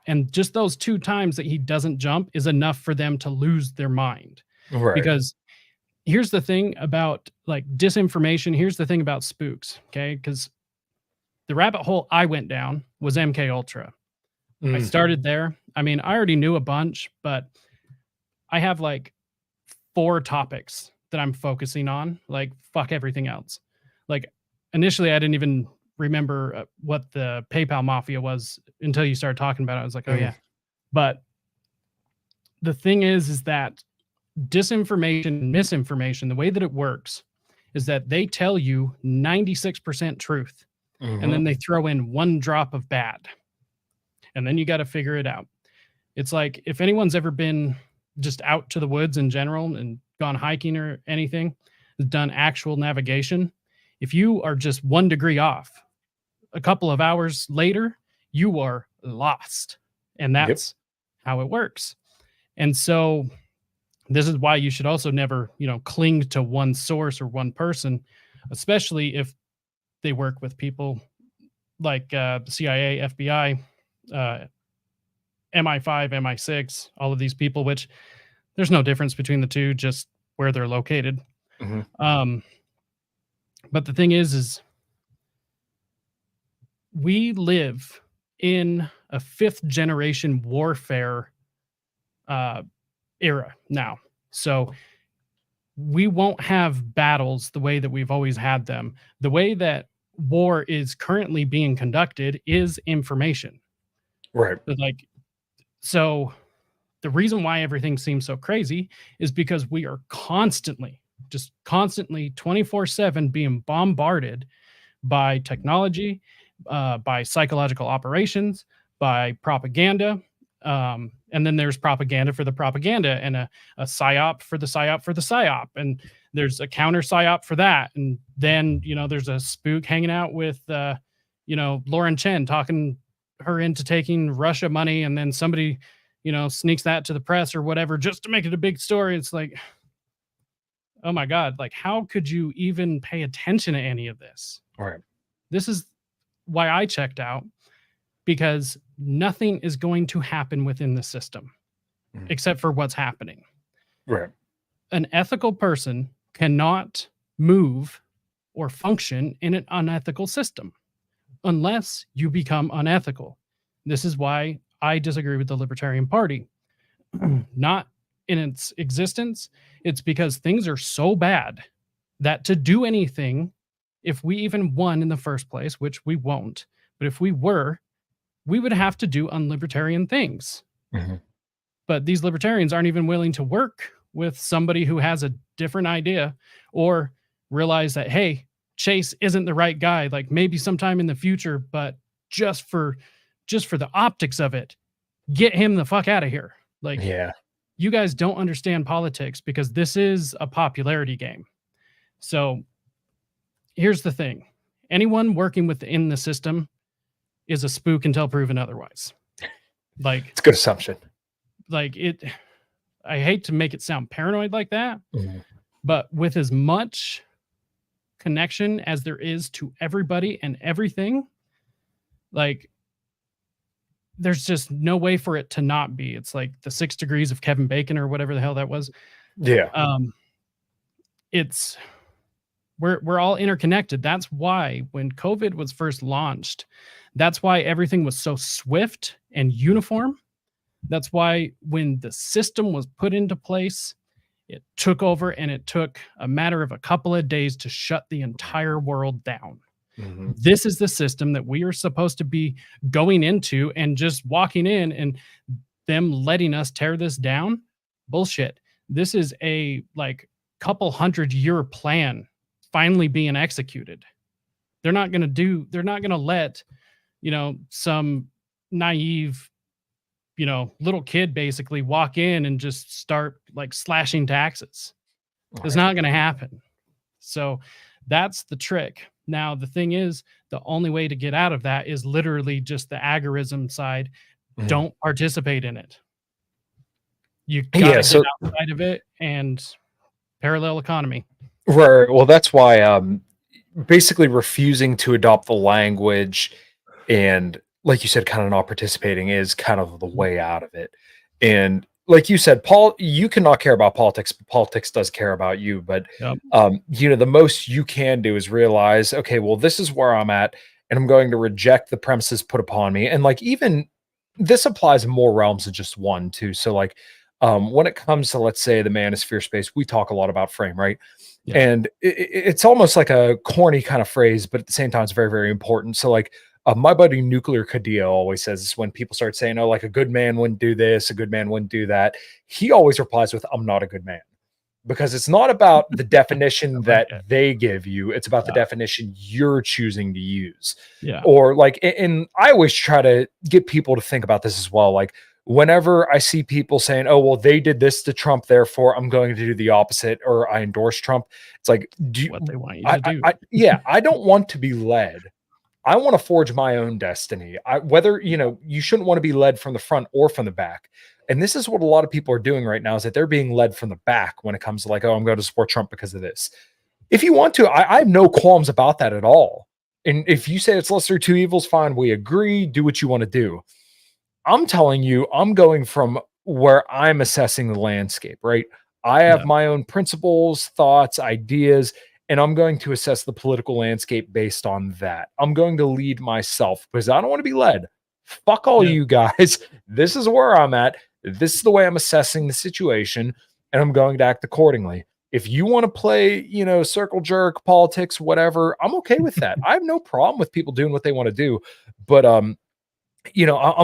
S1: And just those 2 times that he doesn't jump is enough for them to lose their mind.
S2: Right.
S1: Because here's the thing about like disinformation, here's the thing about spooks, okay? Cuz the rabbit hole I went down was MK Ultra. I
S2: Mm.
S1: started there. I mean, I already knew a bunch, but I have like 4 topics that I'm focusing on, like fuck everything else. Like initially I didn't even remember what the PayPal mafia was until you started talking about it. I was like, "Oh
S2: Mhm.
S1: yeah." But the thing is that disinformation and misinformation, the way that it works is that they tell you 96% truth and then
S2: Mhm.
S1: they throw in 1 drop of bad. And then you got to figure it out. It's like if anyone's ever been just out to the woods in general and gone hiking or anything, done actual navigation, if you are just 1 degree off, a couple of hours later, you are lost. And
S2: Yep.
S1: that's how it works. And so this is why you should also never, cling to one source or one person, especially if they work with people like the CIA, FBI, uh, MI5, MI6, all of these people, which there's no difference between the two, just where they're located.
S2: Mhm.
S1: Um, But the thing is we live in a 5th generation warfare era now. So we won't have battles the way that we've always had them. The way that war is currently being conducted is information.
S2: Right.
S1: So the reason why everything seems so crazy is because we are constantly, just constantly 24/7 being bombarded by technology, by psychological operations, by propaganda. And then there's propaganda for the propaganda, and a psyop for the psyop for the psyop. And there's a counter psyop for that. And then, there's a spook hanging out with, Lauren Chen, talking her into taking Russia money. And then somebody, sneaks that to the press or whatever, just to make it a big story. It's like, oh my God, like, how could you even pay attention to any of this?
S2: Right.
S1: This is why I checked out, because nothing is going to happen within the system except for what's happening.
S2: Right.
S1: An ethical person cannot move or function in an unethical system unless you become unethical. This is why I disagree with the Libertarian Party. Not in its existence, it's because things are so bad that to do anything, if we even won in the first place, which we won't, but if we were, we would have to do unlibertarian things. But these libertarians aren't even willing to work with somebody who has a different idea, or realize that, hey, Chase isn't the right guy. Like, maybe sometime in the future, but just for the optics of it, get him the fuck out of here. Like,
S2: yeah,
S1: you guys don't understand politics, because this is a popularity game. So here's the thing. Anyone working within the system is a spook until proven otherwise. Like,
S2: it's a good assumption.
S1: Like, I hate to make it sound paranoid like that, but with as much connection as there is to everybody and everything, like, there's just no way for it to not be. It's like the 6 degrees of Kevin Bacon or whatever the hell that was.
S2: Yeah.
S1: We're all interconnected. That's why when COVID was first launched, that's why everything was so swift and uniform. That's why when the system was put into place, it took over, and it took a matter of a couple of days to shut the entire world down. This is the system that we are supposed to be going into, and just walking in and them letting us tear this down. Bullshit. This is a couple 100-year plan finally being executed. They're not going to let, some naive, little kid basically walk in and just start slashing taxes. It's not going to happen. So that's the trick. Now, the thing is, the only way to get out of that is literally just the agorism side. Don't participate in it. You gotta get outside of it and parallel economy.
S2: Right. Well, that's why basically refusing to adopt the language and, like you said, kind of not participating is kind of the way out of it. And like you said, Paul, you cannot care about politics, but politics does care about you. But, the most you can do is realize, okay, well, this is where I'm at, and I'm going to reject the premises put upon me. And even this applies in more realms than just one too. So when it comes to, let's say, the manosphere space, we talk a lot about frame, right? Yeah. And it's almost like a corny kind of phrase, but at the same time, it's very, very important. So my buddy Nuclear Cadillo always says this when people start saying, oh, a good man wouldn't do this, a good man wouldn't do that. He always replies with, I'm not a good man. Because it's not about the definition that they give you. It's about the definition you're choosing to use.
S1: Yeah.
S2: Or and I always try to get people to think about this as well. Whenever I see people saying, oh, well, they did this to Trump, therefore I'm going to do the opposite, or I endorse Trump. It's what
S1: they want you to do.
S2: I don't want to be led. I want to forge my own destiny. Whether, you shouldn't want to be led from the front or from the back. And this is what a lot of people are doing right now, is that they're being led from the back when it comes to oh, I'm going to support Trump because of this. If you want to, I have no qualms about that at all. And if you say it's lesser of two evils, fine, we agree, do what you want to do. I'm telling you, I'm going from where I'm assessing the landscape, right? I have my own principles, thoughts, ideas, and I'm going to assess the political landscape based on that. I'm going to lead myself because I don't want to be led. Fuck all
S1: Yeah.
S2: you guys. This is where I'm at. This is the way I'm assessing the situation, and I'm going to act accordingly. If you want to play, circle jerk politics, whatever, I'm okay with that. I have no problem with people doing what they want to do. But I'm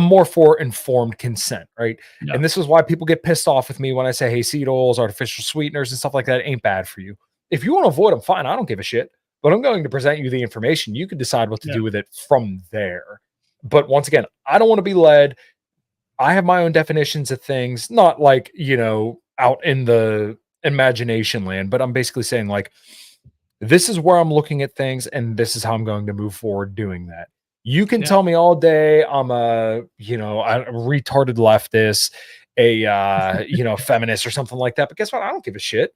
S2: more for informed consent, right?
S1: Yeah.
S2: And this is why people get pissed off with me when I say, hey, seed oils, artificial sweeteners, and stuff like that ain't bad for you. If you want to avoid them, fine. I don't give a shit. But I'm going to present you the information. You can decide what to do with it from there. But once again, I don't want to be led. I have my own definitions of things, not like, out in the imagination land, but I'm basically saying, like, this is where I'm looking at things, and this is how I'm going to move forward doing that. You can tell me all day I'm a retarded leftist, a feminist or something like that. But guess what? I don't give a shit.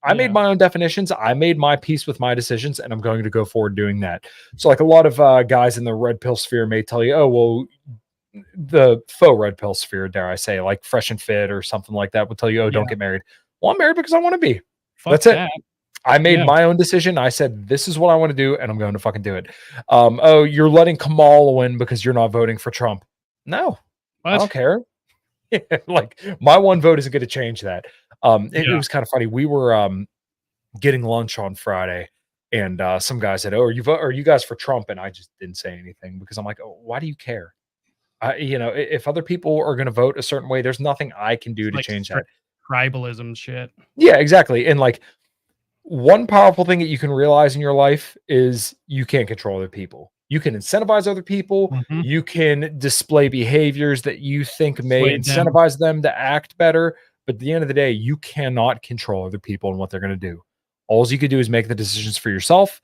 S2: I made my own definitions. I made my peace with my decisions, and I'm going to go forward doing that. So, like, a lot of guys in the red pill sphere may tell you, oh, well, the faux red pill sphere, dare I say, like Fresh and Fit or something like that, will tell you, oh, don't get married. Well, I'm married because I want to be. That's it. I made my own decision. I said, this is what I want to do, and I'm going to fucking do it. Oh, you're letting Kamala win because you're not voting for Trump. No, I don't care. Like, my one vote isn't going to change that. It was kind of funny. We were getting lunch on Friday, and some guy said, oh, are you guys for Trump? And I just didn't say anything because I'm like, oh, why do you care? If other people are going to vote a certain way, there's nothing I can do to change that.
S1: Tribalism shit.
S2: Yeah, exactly. And like, one powerful thing that you can realize in your life is you can't control other people. You can incentivize other people.
S1: Mm-hmm.
S2: You can display behaviors that you think may incentivize them to act better. But at the end of the day, you cannot control other people and what they're going to do. All you could do is make the decisions for yourself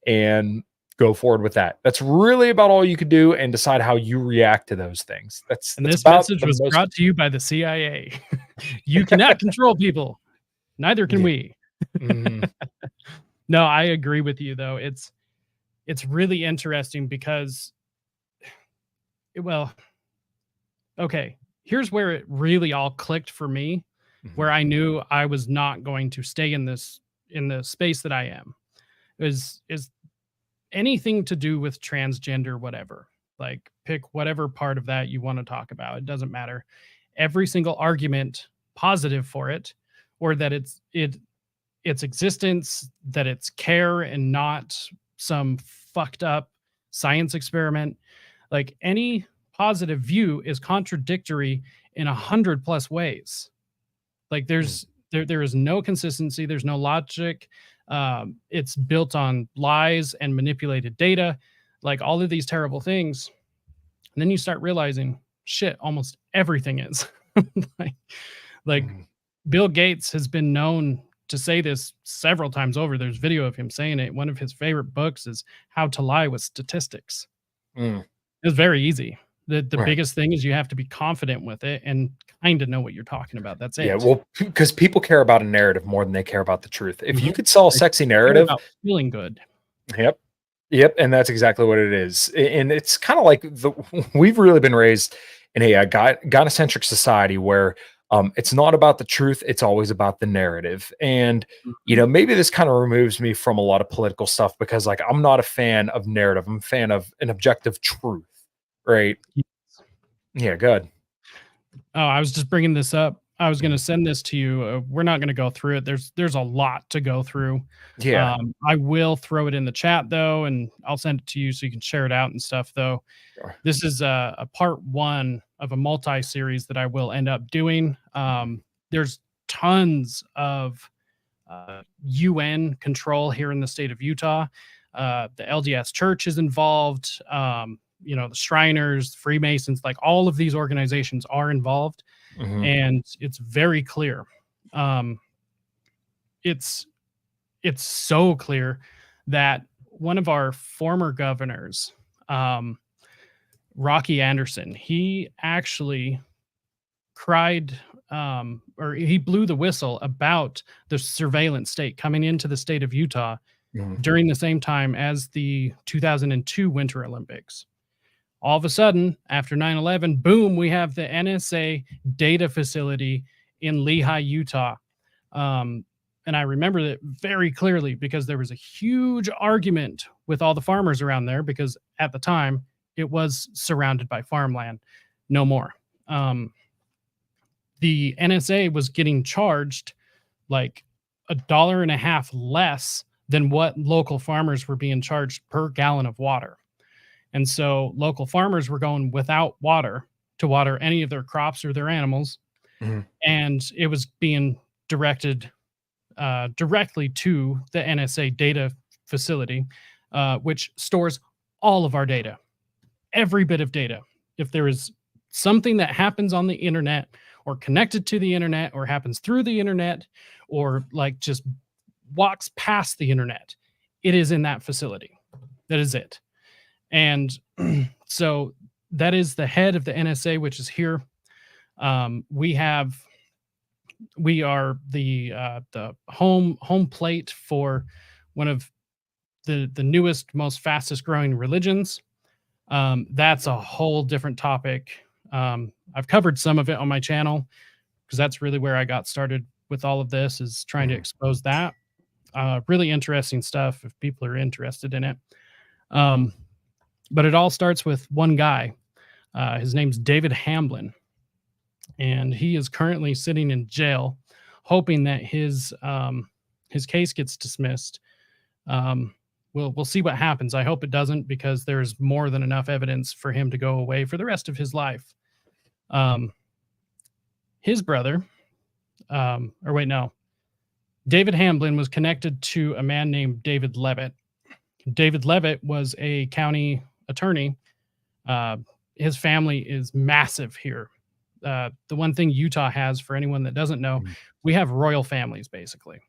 S2: and go forward with that. That's really about all you could do, and decide how you react to those things.
S1: This message was brought to you by the CIA. You cannot control people. Neither can we.
S2: Mm-hmm.
S1: No, I agree with you though. It's really interesting because okay, here's where it really all clicked for me, where I knew I was not going to stay in the space that I am. Is anything to do with transgender, whatever. Like, pick whatever part of that you want to talk about. It doesn't matter. Every single argument positive for it, or that its existence, that it's care and not some fucked up science experiment. Like, any positive view is contradictory in 100+ ways. Like, there is no consistency. There's no logic. It's built on lies and manipulated data, like all of these terrible things. And then you start realizing, shit, almost everything is. like Bill Gates has been known to say this several times over. There's video of him saying it. One of his favorite books is How to Lie with Statistics. It's very easy. The biggest thing is you have to be confident with it and kind of know what you're talking about. That's it.
S2: Yeah, well, because people care about a narrative more than they care about the truth. If you could sell a sexy narrative,
S1: feeling good.
S2: Yep, and that's exactly what it is. And it's kind of like we've really been raised in a gynocentric society where it's not about the truth; it's always about the narrative. And maybe this kind of removes me from a lot of political stuff because, like, I'm not a fan of narrative. I'm a fan of an objective truth. Right. Yeah, good.
S1: Oh, I was just bringing this up. I was going to send this to you. We're not going to go through it. There's a lot to go through.
S2: Yeah.
S1: I will throw it in the chat though, and I'll send it to you so you can share it out and stuff though. Sure. This is a part 1 of a multi-series that I will end up doing. There's tons of UN control here in the state of Utah. The LDS Church is involved. The Shriners, Freemasons, like all of these organizations are involved, and it's very clear. It's so clear that one of our former governors, Rocky Anderson, he actually cried, or he blew the whistle about the surveillance state coming into the state of Utah during the same time as the 2002 Winter Olympics. All of a sudden, after 9/11, boom, we have the NSA data facility in Lehi, Utah. And I remember it very clearly because there was a huge argument with all the farmers around there because at the time it was surrounded by farmland. No more. The NSA was getting charged like $1.50 less than what local farmers were being charged per gallon of water. And so local farmers were going without water to water any of their crops or their animals.
S2: Mhm.
S1: And it was being directed directly to the NSA data facility, which stores all of our data, every bit of data. If there is something that happens on the internet or connected to the internet or happens through the internet or like just walks past the internet, it is in that facility. That is it. And so that is the head of the NSA, which is here. We are the home plate for one of the newest, most fastest growing religions. That's a whole different topic. I've covered some of it on my channel because that's really where I got started with all of this, is trying to expose that. Really interesting stuff if people are interested in it. But it all starts with one guy. His name's David Hamblin, and he is currently sitting in jail, hoping that his case gets dismissed. We'll see what happens. I hope it doesn't, because there's more than enough evidence for him to go away for the rest of his life. His brother, David Hamblin was connected to a man named David Levitt. David Levitt was a county attorney. His family is massive here. The one thing Utah has, for anyone that doesn't know, we have royal families, basically.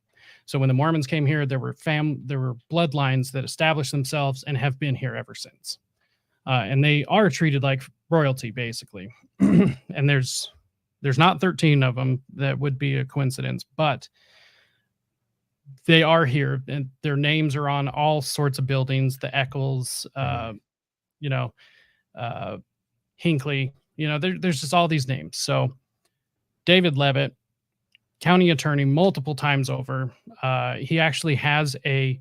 S1: So when the Mormons came here, there were bloodlines that established themselves and have been here ever since. And they are treated like royalty, basically. And there's not 13 of them. That would be a coincidence, but they are here, and their names are on all sorts of buildings, the Eccles, Hinckley, there's just all these names. So David Levitt, county attorney multiple times over. He actually has a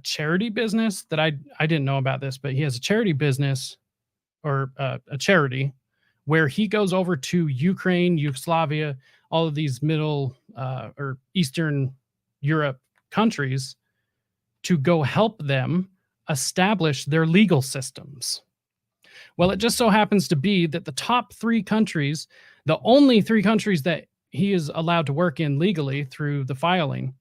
S1: charity business that I didn't know about this, but he has a charity business, or a charity, where he goes over to Ukraine, Yugoslavia, all of these middle or Eastern Europe countries to go help them establish their legal systems. Well, it just so happens to be that the top 3 countries, the only 3 countries that he is allowed to work in legally through the filing,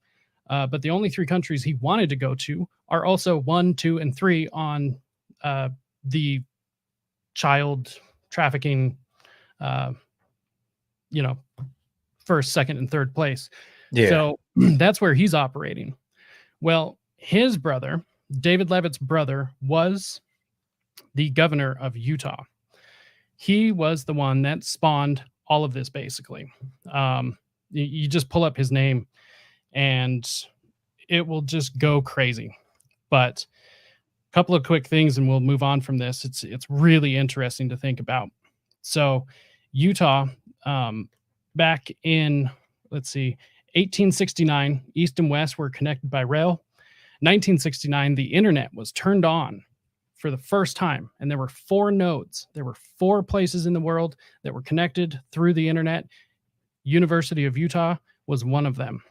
S1: but the only 3 countries he wanted to go to are also 1, 2, and 3 on the child trafficking, first, second, and third place.
S2: Yeah.
S1: So that's where he's operating. Well, his brother, David Levitt's brother, was the governor of Utah. He was the one that spawned all of this, basically. You just pull up his name and it will just go crazy. But a couple of quick things and we'll move on from this. It's really interesting to think about. So Utah, back in, 1869, East and West were connected by rail. 1969, the internet was turned on for the first time, and there were 4 nodes. There were 4 places in the world that were connected through the internet. University of Utah was one of them.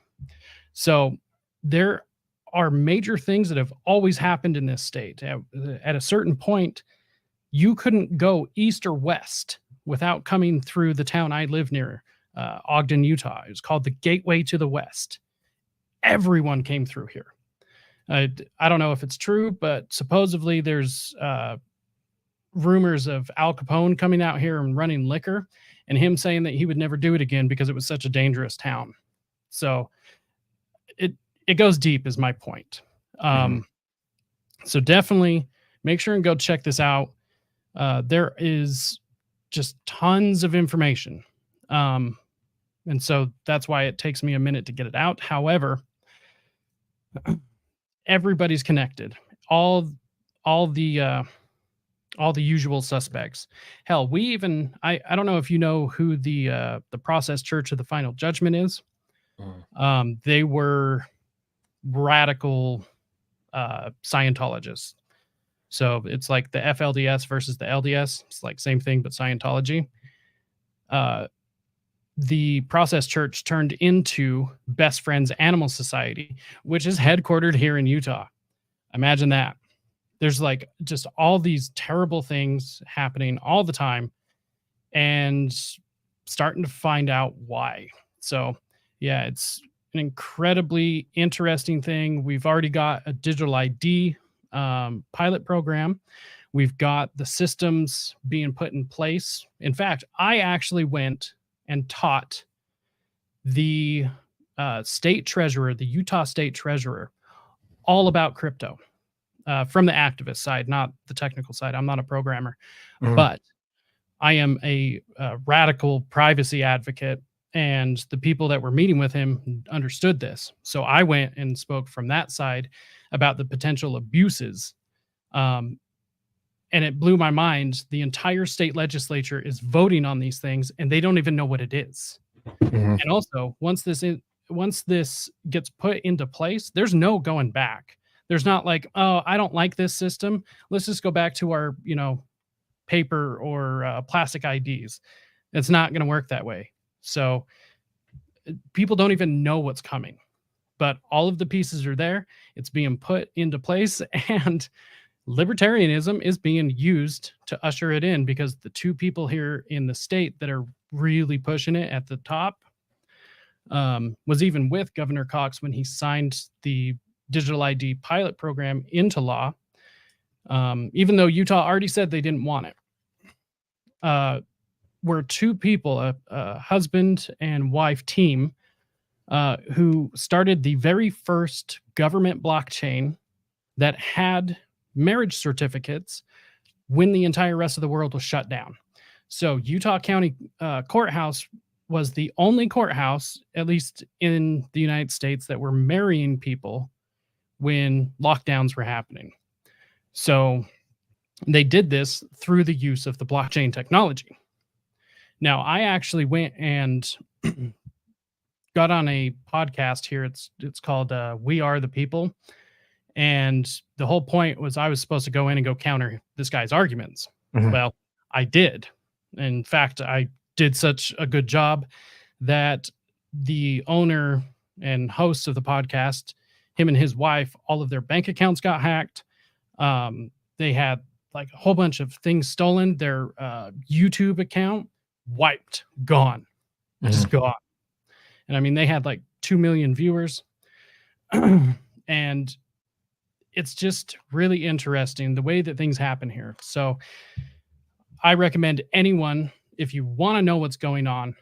S1: So there are major things that have always happened in this state. At a certain point, you couldn't go east or west without coming through the town I live near, Ogden, Utah. It was called the Gateway to the West. Everyone came through here. I don't know if it's true, but supposedly there's rumors of Al Capone coming out here and running liquor, and him saying that he would never do it again because it was such a dangerous town. So it goes deep, is my point. So definitely make sure and go check this out. There is just tons of information. And so that's why it takes me a minute to get it out. However, everybody's connected. All the usual suspects. Hell, we even, I don't know if you know who the Process Church of the Final Judgment is. They were radical Scientologists. So it's like the FLDS versus the LDS. It's like same thing, but Scientology. The Process Church turned into Best Friends Animal Society, which is headquartered here in Utah. Imagine that. There's like just all these terrible things happening all the time and starting to find out why. So, yeah, it's an incredibly interesting thing. We've already got a digital ID pilot program. We've got the systems being put in place. In fact, I actually went and taught the state treasurer, the Utah state treasurer, all about crypto from the activist side, not the technical side. I'm not a programmer, but I am a radical privacy advocate, and the people that were meeting with him understood this. So I went and spoke from that side about the potential abuses. And it blew my mind. The entire state legislature is voting on these things, and they don't even know what it is. And also, once this gets put into place, there's no going back. There's not like, oh, I don't like this system. Let's just go back to our, paper or plastic IDs. It's not going to work that way. So people don't even know what's coming, but all of the pieces are there. It's being put into place, and libertarianism is being used to usher it in, because the two people here in the state that are really pushing it at the top was even with Governor Cox when he signed the digital ID pilot program into law, even though Utah already said they didn't want it. Were two people, a husband and wife team, who started the very first government blockchain that had marriage certificates when the entire rest of the world was shut down. So Utah County Courthouse was the only courthouse, at least in the United States, that were marrying people when lockdowns were happening. So they did this through the use of the blockchain technology. Now, I actually went and got on a podcast here. It's called We Are the People. And the whole point was I was supposed to go in and go counter this guy's arguments. Well, I did. In fact, I did such a good job that the owner and host of the podcast, him and his wife, all of their bank accounts got hacked. They had like a whole bunch of things stolen. Their YouTube account wiped, gone, just gone. And I mean, they had like 2 million viewers. And it's just really interesting the way that things happen here. So I recommend anyone, if you want to know what's going on,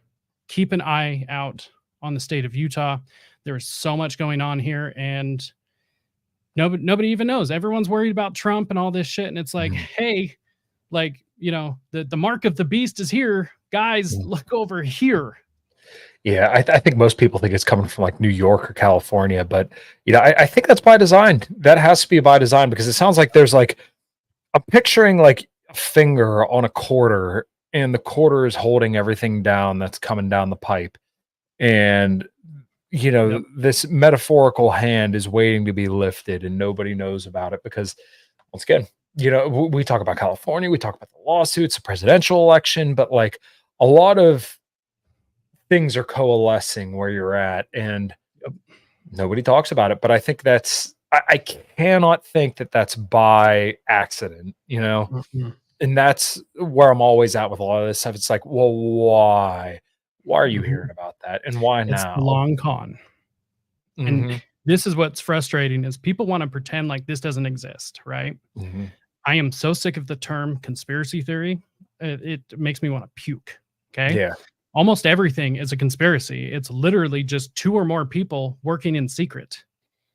S1: keep an eye out on the state of Utah. There's so much going on here, and nobody even knows. Everyone's worried about Trump and all this shit. And it's like, hey, like, the mark of the beast is here. Guys, look over here.
S2: Yeah, I think most people think it's coming from like New York or California, but I think that's by design. That has to be by design, because it sounds like there's like, I'm picturing like a finger on a quarter, and the quarter is holding everything down that's coming down the pipe. And this metaphorical hand is waiting to be lifted, and nobody knows about it, because once again, we talk about California, we talk about the lawsuits, the presidential election, but like a lot of things are coalescing where you're at, and nobody talks about it. But I think I cannot think that that's by accident, and that's where I'm always at with a lot of this stuff. It's like, well, why are you hearing about that, and why now?
S1: It's the long con. And this is what's frustrating, is people want to pretend like this doesn't exist, right? I am so sick of the term conspiracy theory. It makes me want to puke. Okay.
S2: Yeah.
S1: Almost everything is a conspiracy. It's literally just two or more people working in secret.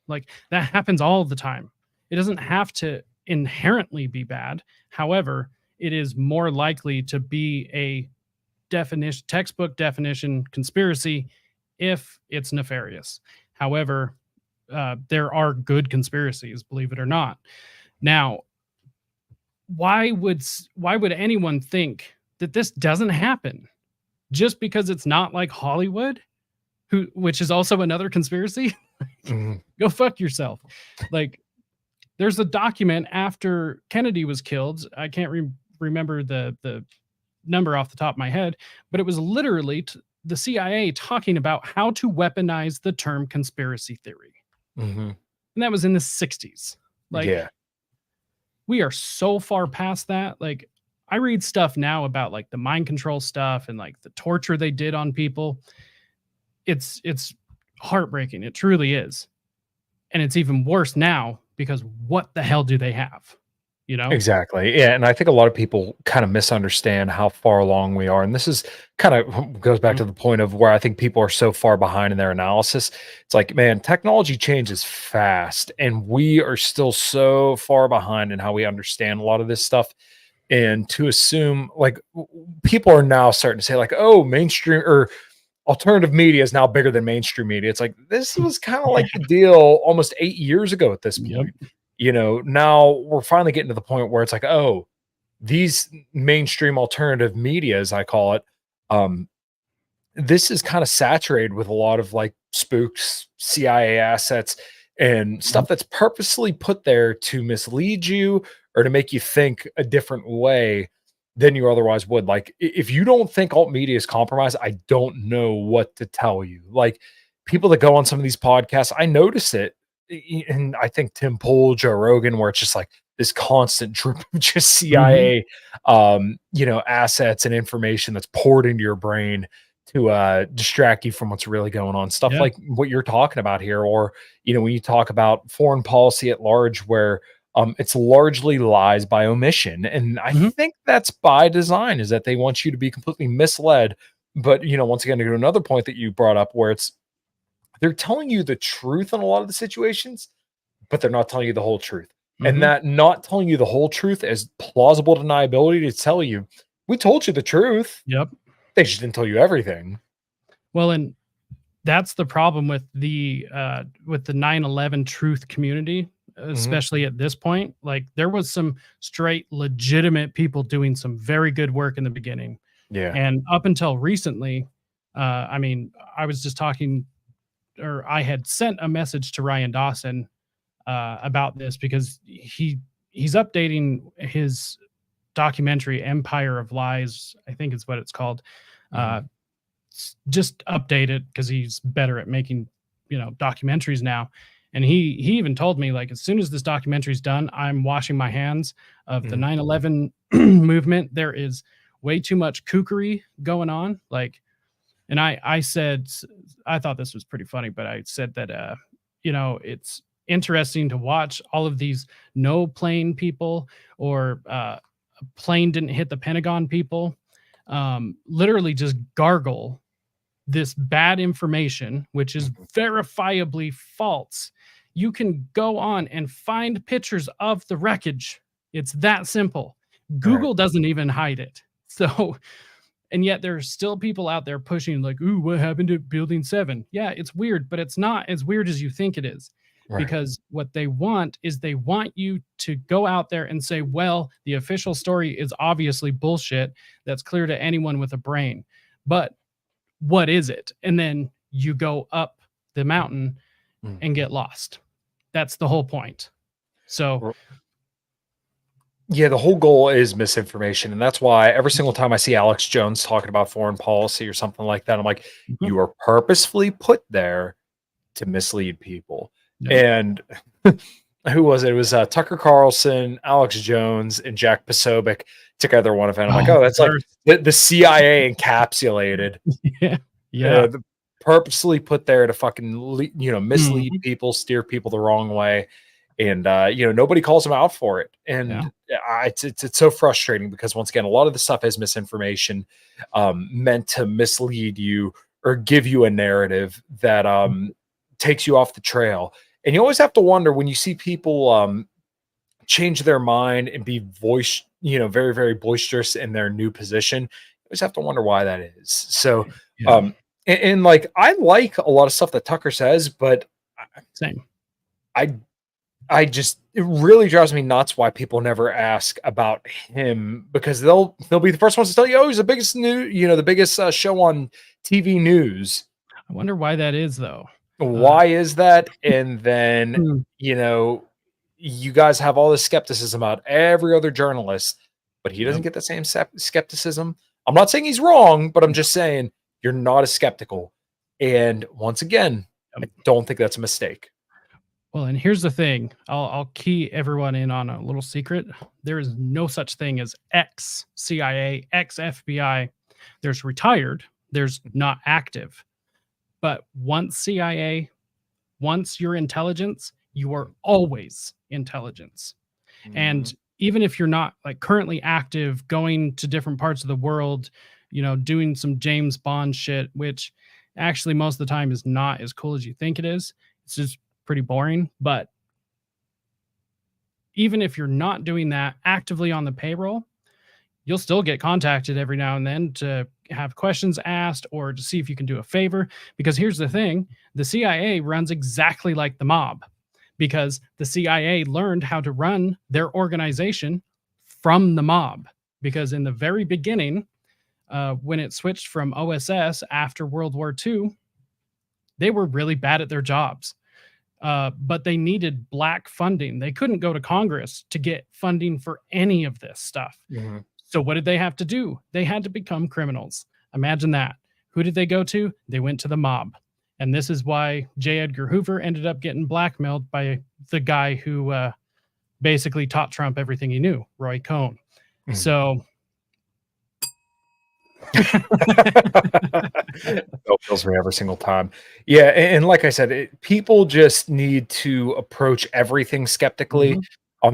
S1: Like, that happens all the time. It doesn't have to inherently be bad. However, it is more likely to be a textbook definition conspiracy if it's nefarious. However, there are good conspiracies, believe it or not. Now, why would anyone think that this doesn't happen just because it's not like Hollywood? which is also another conspiracy.
S2: Mhm.
S1: Go fuck yourself. Like, there's a document after Kennedy was killed. I can't remember the number off the top of my head, but it was literally the CIA talking about how to weaponize the term conspiracy theory.
S2: Mhm.
S1: And that was in the 60s. Like,
S2: Yeah.
S1: we are so far past that. Like, I read stuff now about like the mind control stuff and like the torture they did on people. It's heartbreaking. It truly is. And it's even worse now because what the hell do they have? You know?
S2: Exactly. Yeah, and I think a lot of people kind of misunderstand how far along we are. And this is kind of goes back
S1: Mhm.
S2: to the point of where I think people are so far behind in their analysis. It's like, man, technology changes fast, and we are still so far behind in how we understand a lot of this stuff. And to assume, like, people are now starting to say, like, oh, mainstream or alternative media is now bigger than mainstream media. It's like this was kind of
S1: Yeah.
S2: like the deal almost 8 years ago at this
S1: Yep.
S2: point. Now we're finally getting to the point where it's like, oh, these mainstream alternative media, as I call it, um, this is kind of saturated with a lot of like spooks, CIA assets, and stuff
S1: Yep.
S2: that's purposely put there to mislead you or to make you think a different way than you otherwise would. Like, if you don't think alt media is compromised, I don't know what to tell you. Like, people that go on some of these podcasts, I notice it. And I think Tim Pool, Joe Rogan, where it's just like this constant drip of just
S1: Mhm.
S2: CIA, assets and information that's poured into your brain to distract you from what's really going on. Stuff
S1: Yeah.
S2: like what you're talking about here, or when you talk about foreign policy at large, where it's largely lies by omission, and I
S1: Mhm.
S2: think that's by design. Is that they want you to be completely misled. But once again, to go to another point that you brought up, where they're telling you the truth in a lot of the situations, but they're not telling you the whole truth. And
S1: Mhm.
S2: that not telling you the whole truth is plausible deniability to tell you, we told you the truth.
S1: Yep.
S2: They just didn't tell you everything.
S1: Well, and that's the problem with the 9/11 truth community,
S2: Mhm.
S1: especially at this point. Like, there was some straight legitimate people doing some very good work in the beginning.
S2: Yeah.
S1: And up until recently, I mean, I was just talking, or I had sent a message to Ryan Dawson about this because he's updating his documentary Empire of Lies, I think is what it's called.
S2: Mhm.
S1: Uh, just update it because he's better at making documentaries now. And he even told me, like, as soon as this documentary's done, I'm washing my hands of the
S2: Mhm.
S1: 9/11 movement. There is way too much kookery going on. Like, and I said, I thought this was pretty funny, but I said that it's interesting to watch all of these no plane people, or a plane didn't hit the Pentagon people, literally just gargle this bad information, which is
S2: Mhm.
S1: verifiably false. You can go on and find pictures of the wreckage. It's that simple.
S2: Right.
S1: Google doesn't even hide it. So, and yet there's still people out there pushing, like, ooh, what happened to building 7? Yeah, it's weird, but it's not as weird as you think it is.
S2: Right.
S1: Because what they want is they want you to go out there and say, well, the official story is obviously bullshit. That's clear to anyone with a brain. But what is it? And then you go up the mountain
S2: Mm.
S1: and get lost. That's the whole point. So,
S2: R Yeah, the whole goal is misinformation, and that's why every single time I see Alex Jones talking about foreign policy or something like that, I'm like,
S1: mhm,
S2: "You are purposefully put there to mislead people."
S1: yep.
S2: And who was it? It was, Tucker Carlson, Alex Jones, and Jack Posobiec together one event. I'm like,
S1: Oh,
S2: "Oh,
S1: the
S2: that's like
S1: worst.
S2: the CIA encapsulated,
S1: Yeah. Yeah.
S2: the purposely put there to fucking mislead
S1: Mhm.
S2: people, steer people the wrong way." And nobody calls them out for it.
S1: Yeah.
S2: And it's so frustrating because once again, a lot of the stuff is misinformation, meant to mislead you or give you a narrative that takes you off the trail. And you always have to wonder when you see people change their mind and be very, very boisterous in their new position. You always have to wonder why that is. So,
S1: Yeah.
S2: um, and like I like a lot of stuff that Tucker says, but
S1: Same.
S2: I I just it really drives me nuts why people never ask about him because they'll be the first ones to tell you, oh, he's the biggest the biggest show on TV news.
S1: I wonder why that is, though.
S2: Why is that? And then,
S1: Hmm.
S2: you guys have all this skepticism about every other journalist, but he doesn't
S1: Yep.
S2: get the same skepticism. I'm not saying he's wrong, but I'm just saying you're not as skeptical. And once again, I don't think that's a mistake.
S1: Well, and here's the thing. I'll key everyone in on a little secret. There is no such thing as ex-CIA, ex-FBI. There's retired, there's not active. But once CIA, once you're intelligence, you are always intelligence. And even if you're not like currently active, going to different parts of the world, doing some James Bond shit, which actually most of the time is not as cool as you think it is. It's just pretty boring. But even if you're not doing that actively on the payroll, you'll still get contacted every now and then to have questions asked or to see if you can do a favor. Because here's the thing, the CIA runs exactly like the mob, because the CIA learned how to run their organization from the mob. Because in the very beginning, when it switched from OSS after World War II, they were really bad at their jobs. But they needed black funding. They couldn't go to Congress to get funding for any of this stuff. So what did they have to do? They had to become criminals. Imagine that. Who did they go to? They went to the mob. And this is why J. Edgar Hoover ended up getting blackmailed by the guy who basically taught Trump everything he knew, Roy Cohn. So
S2: That kills me every single time. Yeah, and like I said, people just need to approach everything skeptically.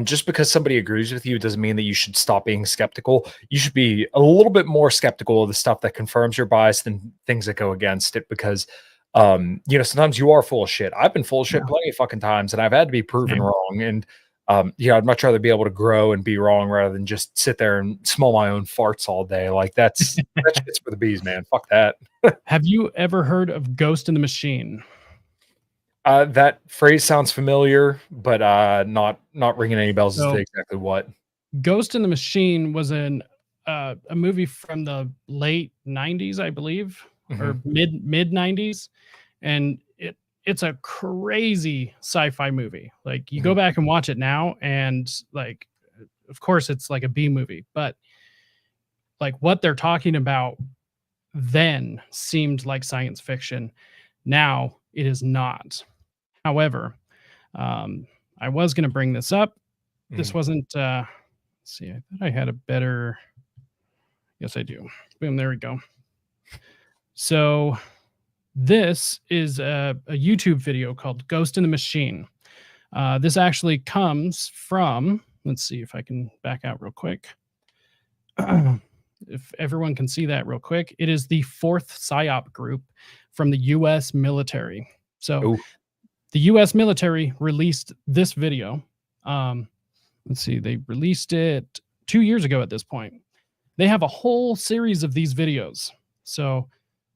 S2: Just because somebody agrees with you doesn't mean that you should stop being skeptical. You should be a little bit more skeptical of the stuff that confirms your bias than things that go against it, because sometimes you are full of shit. I've been full of shit plenty of fucking times, and I've had to be proven wrong. And I'd much rather be able to grow and be wrong rather than just sit there and smell my own farts all day. Like that shit's for the bees, man. Fuck that.
S1: Have you ever heard of Ghost in the Machine?
S2: That phrase sounds familiar, but not ringing any bells as to exactly what.
S1: Ghost in the Machine was a movie from the late 90s, I believe, or mid 90s, and it's a crazy sci-fi movie. Like you go back and watch it now, and like, of course, it's like a B movie, but like what they're talking about then seemed like science fiction. Now it is not. However, I was going to bring this up. This wasn't, let's see, I thought I had a better, yes, I do. Boom, there we go. So this is a YouTube video called Ghost in the Machine. This actually comes from, let's see if I can back out real quick. If everyone can see that real quick, it is the 4th PSYOP group from the U.S. military. So the U.S. military released this video. Let's see, they released it 2 years ago at this point. They have a whole series of these videos. So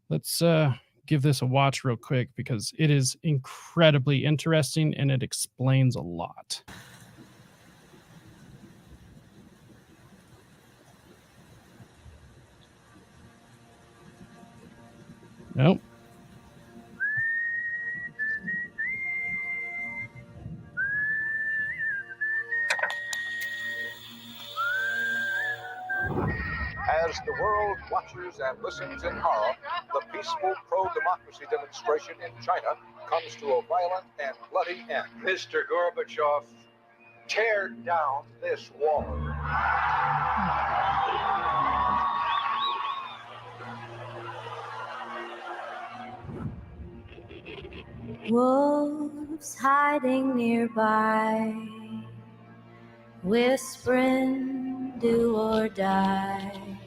S1: let's give this a watch real quick, because it is incredibly interesting and it explains a lot. Nope.
S3: As the world watches and listens in horror, the peaceful pro-democracy demonstration in China comes to a violent and bloody end. Mr. Gorbachev, tear down this wall.
S4: Wolves hiding nearby, whispering do or die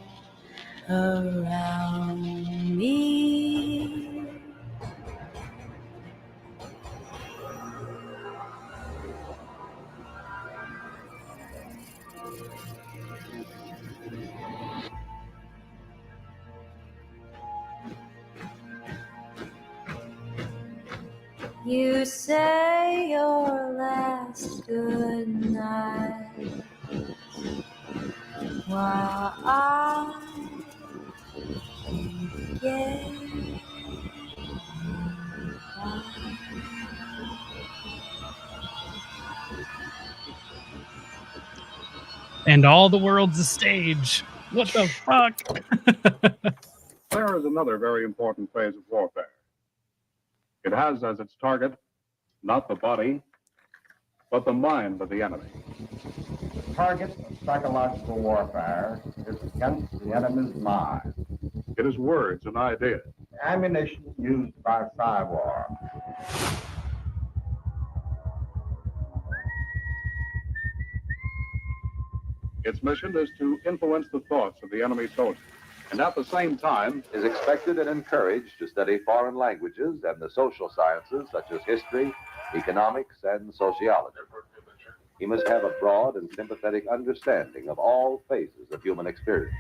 S4: around me. You say your last good night while I forget.
S1: And all the world's a stage. What the fuck?
S5: There is another very important phase of warfare. It has as its target not the body, but the mind of the enemy.
S6: The target of psychological warfare is against the enemy's mind.
S5: It is words and ideas.
S6: Ammunition used by Psywar.
S5: Its mission is to influence the thoughts of the enemy soldier, and at the same time,
S3: Is expected and encouraged to study foreign languages and the social sciences such as history, economics, and sociology. He must have a broad and sympathetic understanding of all phases of human experience.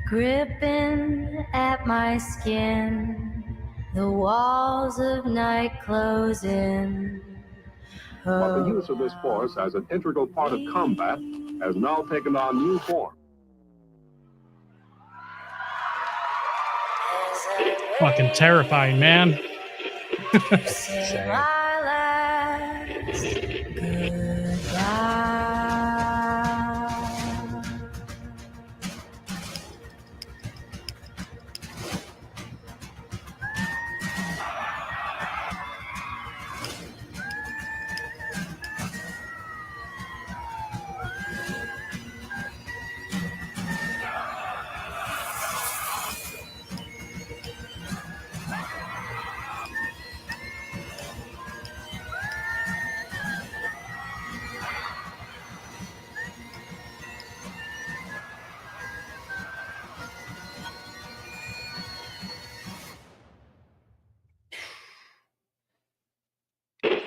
S4: Gripping at my skin, the walls of night close in.
S5: but the use of this force as an integral part of combat has now taken on new form.
S1: Fucking terrifying, man.
S4: Say my last goodbye.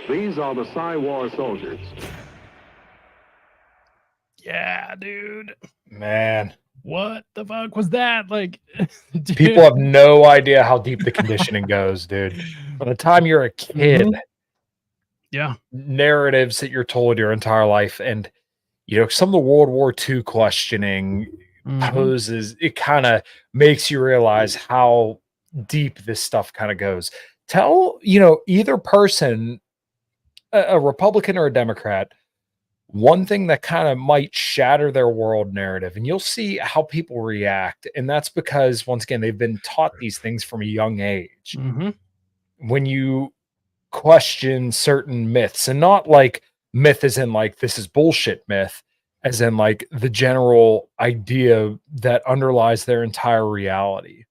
S5: These are the Psywar soldiers.
S1: Yeah, dude.
S2: Man,
S1: What the fuck was that? Like, dude.
S2: people have no idea how deep the conditioning goes, dude. By the time you're a kid,
S1: Yeah.
S2: narratives that you're told your entire life, and some of the World War II questioning poses, it kind of makes you realize how deep this stuff kind of goes. Tell either person, a Republican or a Democrat, one thing that kind of might shatter their world narrative, and you'll see how people react. And that's because, once again, they've been taught these things from a young age. When you question certain myths, and not like myth as in like this is bullshit myth, as in like the general idea that underlies their entire reality.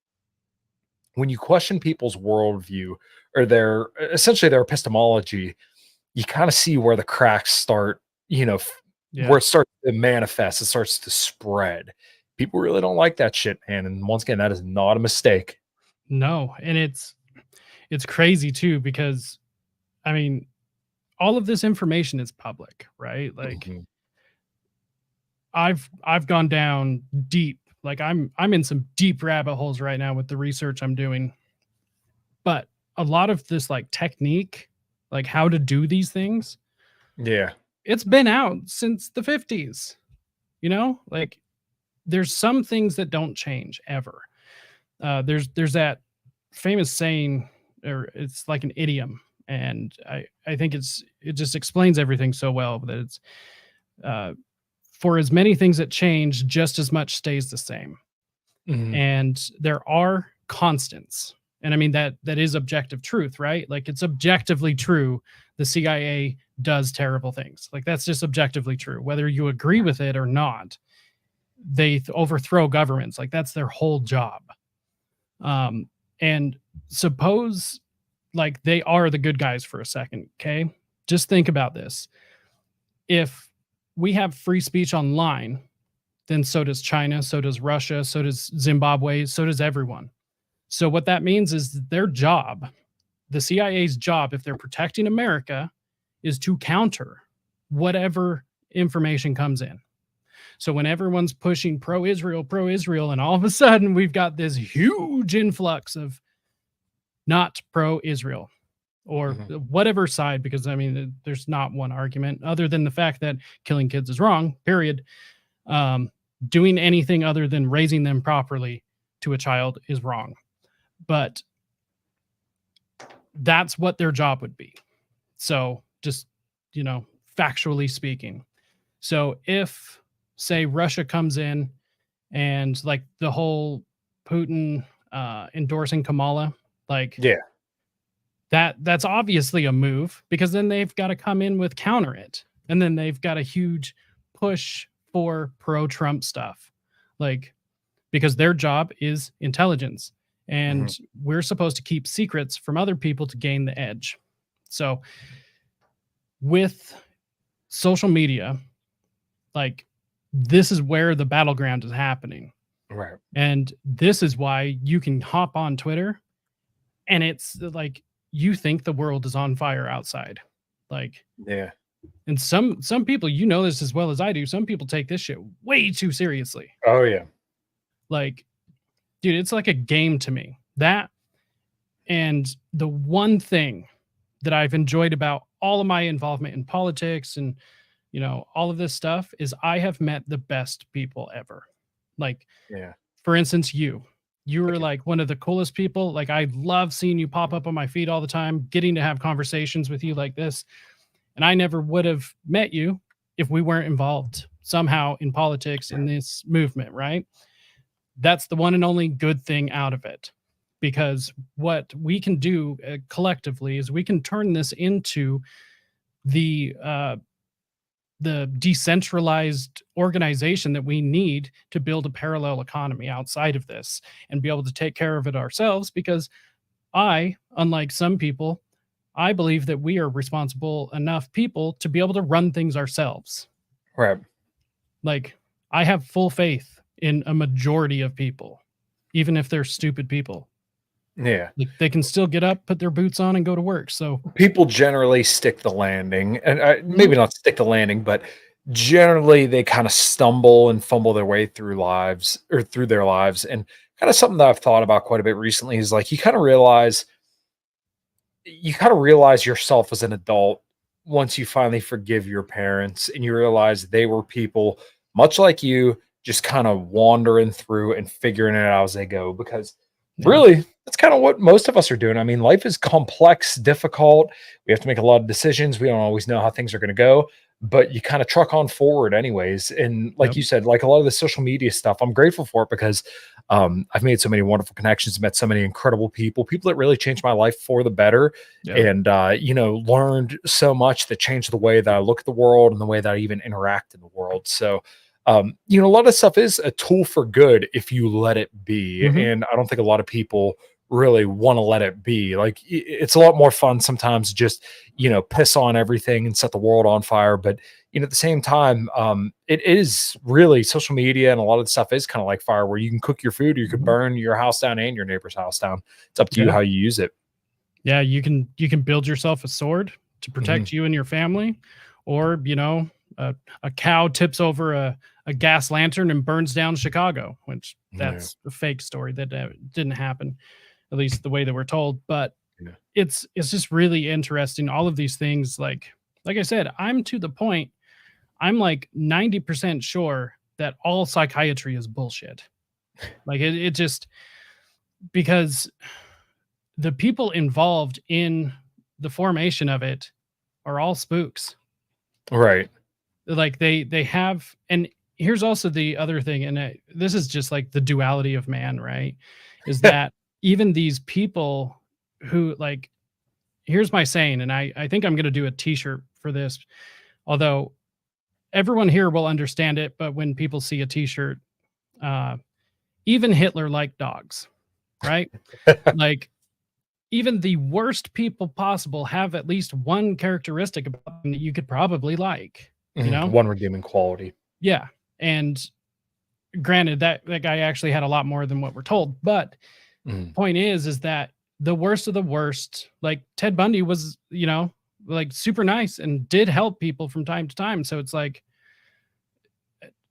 S2: When you question people's worldview or their epistemology, you kind of see where the cracks start, where it starts to manifest, it starts to spread. People really don't like that shit, man. And once again, that is not a mistake.
S1: No, and it's crazy too, because I mean, all of this information is public, right? Like I've gone down deep. Like I'm in some deep rabbit holes right now with the research I'm doing. But a lot of this like technique, like how to do these things, it's been out since the 50s. Like there's some things that don't change ever. There's that famous saying, or it's like an idiom, and I think it just explains everything so well, that it's for as many things that change, just as much stays the same. And there are constants. And I mean, that is objective truth, right? Like it's objectively true. The CIA does terrible things. Like that's just objectively true. Whether you agree with it or not, they overthrow governments. Like that's their whole job. And suppose like they are the good guys for a second. Okay. Just think about this. If we have free speech online, then so does China, so does Russia, so does Zimbabwe, so does everyone. So what that means is their job, the CIA's job, if they're protecting America, is to counter whatever information comes in. So when everyone's pushing pro-Israel, and all of a sudden we've got this huge influx of not pro-Israel or whatever side, because I mean, there's not one argument other than the fact that killing kids is wrong, period. Doing anything other than raising them properly to a child is wrong. But that's what their job would be. So just, factually speaking. So if say Russia comes in and like the whole Putin endorsing Kamala, like
S2: Yeah.
S1: that's obviously a move, because then they've got to come in with counter it. And then they've got a huge push for pro-Trump stuff. Like, because their job is intelligence, and we're supposed to keep secrets from other people to gain the edge. So with social media, like, this is where the battleground is happening.
S2: Right.
S1: And this is why you can hop on Twitter and it's like you think the world is on fire outside. Like,
S2: Yeah.
S1: and some people, you know this as well as I do, some people take this shit way too seriously.
S2: Oh yeah.
S1: Like, dude, it's like a game to me. That, and the one thing that I've enjoyed about all of my involvement in politics and, you know, all of this stuff is I have met the best people ever. Like,
S2: Yeah.
S1: for instance, you were like one of the coolest people. Like, I love seeing you pop up on my feed all the time, getting to have conversations with you like this. And I never would have met you if we weren't involved somehow in politics in this movement, right? That's the one and only good thing out of it, because what we can do collectively is we can turn this into the decentralized organization that we need to build a parallel economy outside of this and be able to take care of it ourselves. Because unlike some people, I believe that we are responsible enough people to be able to run things ourselves.
S2: Right.
S1: Like, I have full faith in a majority of people, even if they're stupid people.
S2: Yeah.
S1: Like, they can still get up, put their boots on, and go to work. So
S2: people generally stick the landing, and maybe not stick the landing, but generally they kind of stumble and fumble their way through their lives. And kind of something that I've thought about quite a bit recently is like, you kind of realize yourself as an adult once you finally forgive your parents and you realize they were people much like you, just kind of wandering through and figuring it out as they go. Because really, that's kind of what most of us are doing. I mean, life is complex, difficult. We have to make a lot of decisions. We don't always know how things are going to go, but you kind of truck on forward anyways. And like you said, like a lot of the social media stuff, I'm grateful for it because I've made so many wonderful connections, met so many incredible people that really changed my life for the better. And, learned so much that changed the way that I look at the world and the way that I even interact in the world. So, a lot of stuff is a tool for good if you let it be. And I don't think a lot of people really want to let it be. Like, it's a lot more fun sometimes to just, piss on everything and set the world on fire. But, at the same time, it is really social media, and a lot of the stuff is kind of like fire, where you can cook your food or you could burn your house down and your neighbor's house down. It's up to you how you use it.
S1: Yeah, you can build yourself a sword to protect you and your family, or, a cow tips over a gas lantern and burns down Chicago, which that's a fake story that didn't happen, at least the way that we're told. But it's just really interesting. All of these things, like I said, I'm to the point, I'm like 90% sure that all psychiatry is bullshit. Like, it just, because the people involved in the formation of it are all spooks.
S2: Right.
S1: Like, they have, and here's also the other thing, and this is just like the duality of man, right? Is that even these people who, like, here's my saying, and I think I'm going to do a t-shirt for this, although everyone here will understand it, but when people see a t-shirt, even Hitler liked dogs, right? Like, even the worst people possible have at least one characteristic about them that you could probably like.
S2: One redeeming quality.
S1: Yeah. And granted, that guy actually had a lot more than what we're told. But point is that the worst of the worst, like Ted Bundy was, like super nice and did help people from time to time. So it's like,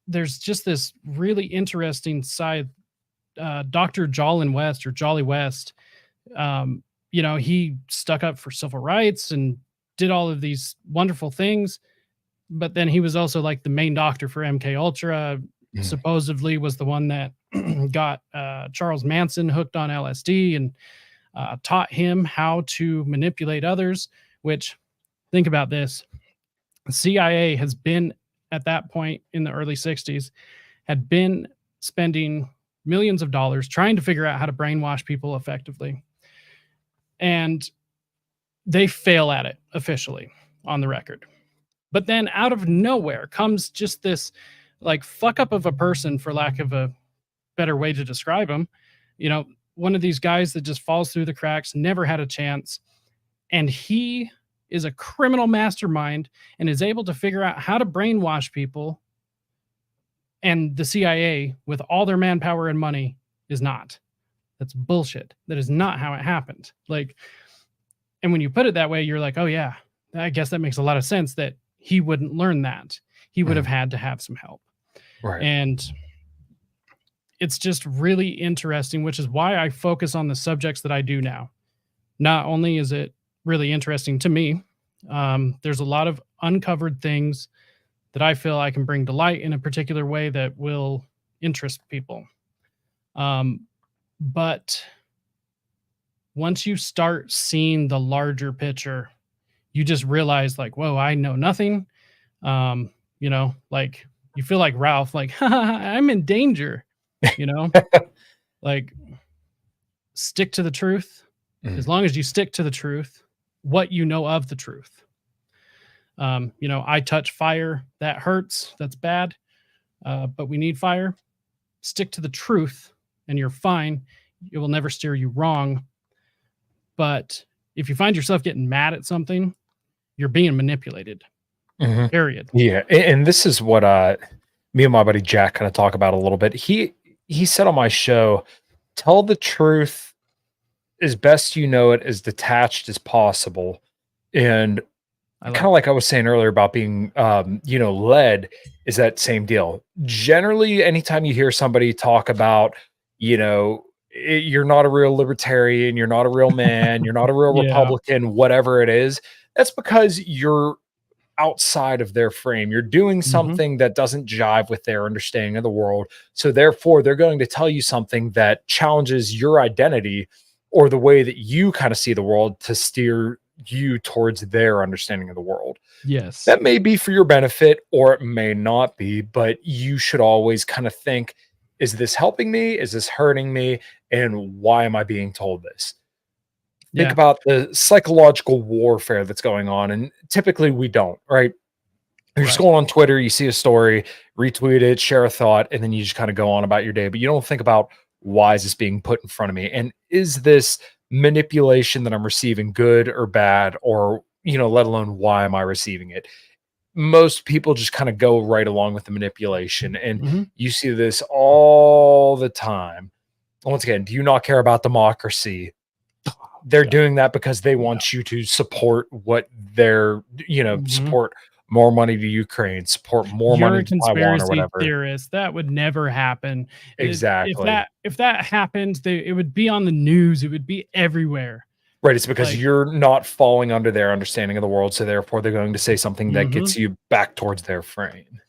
S1: there's just this really interesting side. Dr. Jolly West, he stuck up for civil rights and did all of these wonderful things. But then he was also like the main doctor for MK Ultra, supposedly was the one that got Charles Manson hooked on LSD and taught him how to manipulate others, which, think about this. The CIA has been at that point in the early 60s had been spending millions of dollars trying to figure out how to brainwash people effectively. And they fail at it officially on the record. But then out of nowhere comes just this like fuck up of a person, for lack of a better way to describe him. You know, one of these guys that just falls through the cracks, never had a chance. And he is a criminal mastermind and is able to figure out how to brainwash people. And the CIA, with all their manpower and money, is not. That's bullshit. That is not how it happened. Like, and when you put it that way, you're like, oh yeah, I guess that makes a lot of sense that he wouldn't learn that. He would have had to have some help.
S2: Right.
S1: And it's just really interesting, which is why I focus on the subjects that I do now. Not only is it really interesting to me, there's a lot of uncovered things that I feel I can bring to light in a particular way that will interest people. But once you start seeing the larger picture, you just realize like, whoa, I know nothing. You know, like you feel like Ralph, like, I'm in danger, you know, like stick to the truth. As long as you stick to the truth, what you know of the truth. You know, I touch fire, that hurts, that's bad, but we need fire. Stick to the truth and you're fine. It will never steer you wrong. But if you find yourself getting mad at something, you're being manipulated. Period.
S2: Yeah. And this is what me and my buddy Jack kind of talk about a little bit. He said on my show, tell the truth as best you know it, as detached as possible. And kind of like I was saying earlier about being, you know, led, is that same deal. Generally, anytime you hear somebody talk about, you know, you're not a real libertarian, you're not a real man, you're not a real Republican, whatever it is, that's because you're outside of their frame. You're doing something that doesn't jive with their understanding of the world. So therefore, they're going to tell you something that challenges your identity or the way that you kind of see the world to steer you towards their understanding of the world.
S1: Yes.
S2: That may be for your benefit or it may not be, but you should always kind of think, is this helping me? Is this hurting me? And why am I being told this? Think about the psychological warfare that's going on. And typically we don't, right? You're just going on Twitter, you see a story, retweet it, share a thought, and then you just kind of go on about your day. But you don't think about, why is this being put in front of me? And is this manipulation that I'm receiving good or bad? Or, you know, let alone why am I receiving it? Most people just kind of go right along with the manipulation. And you see this all the time. Once again, do you not care about democracy? They're doing that because they want you to support what they're, you know, support more money to Ukraine, support more money to Taiwan or whatever.
S1: Theorist, that would never happen.
S2: Exactly.
S1: If that happened, it would be on the news. It would be everywhere.
S2: Right. It's because you're not falling under their understanding of the world. So therefore they're going to say something that gets you back towards their frame.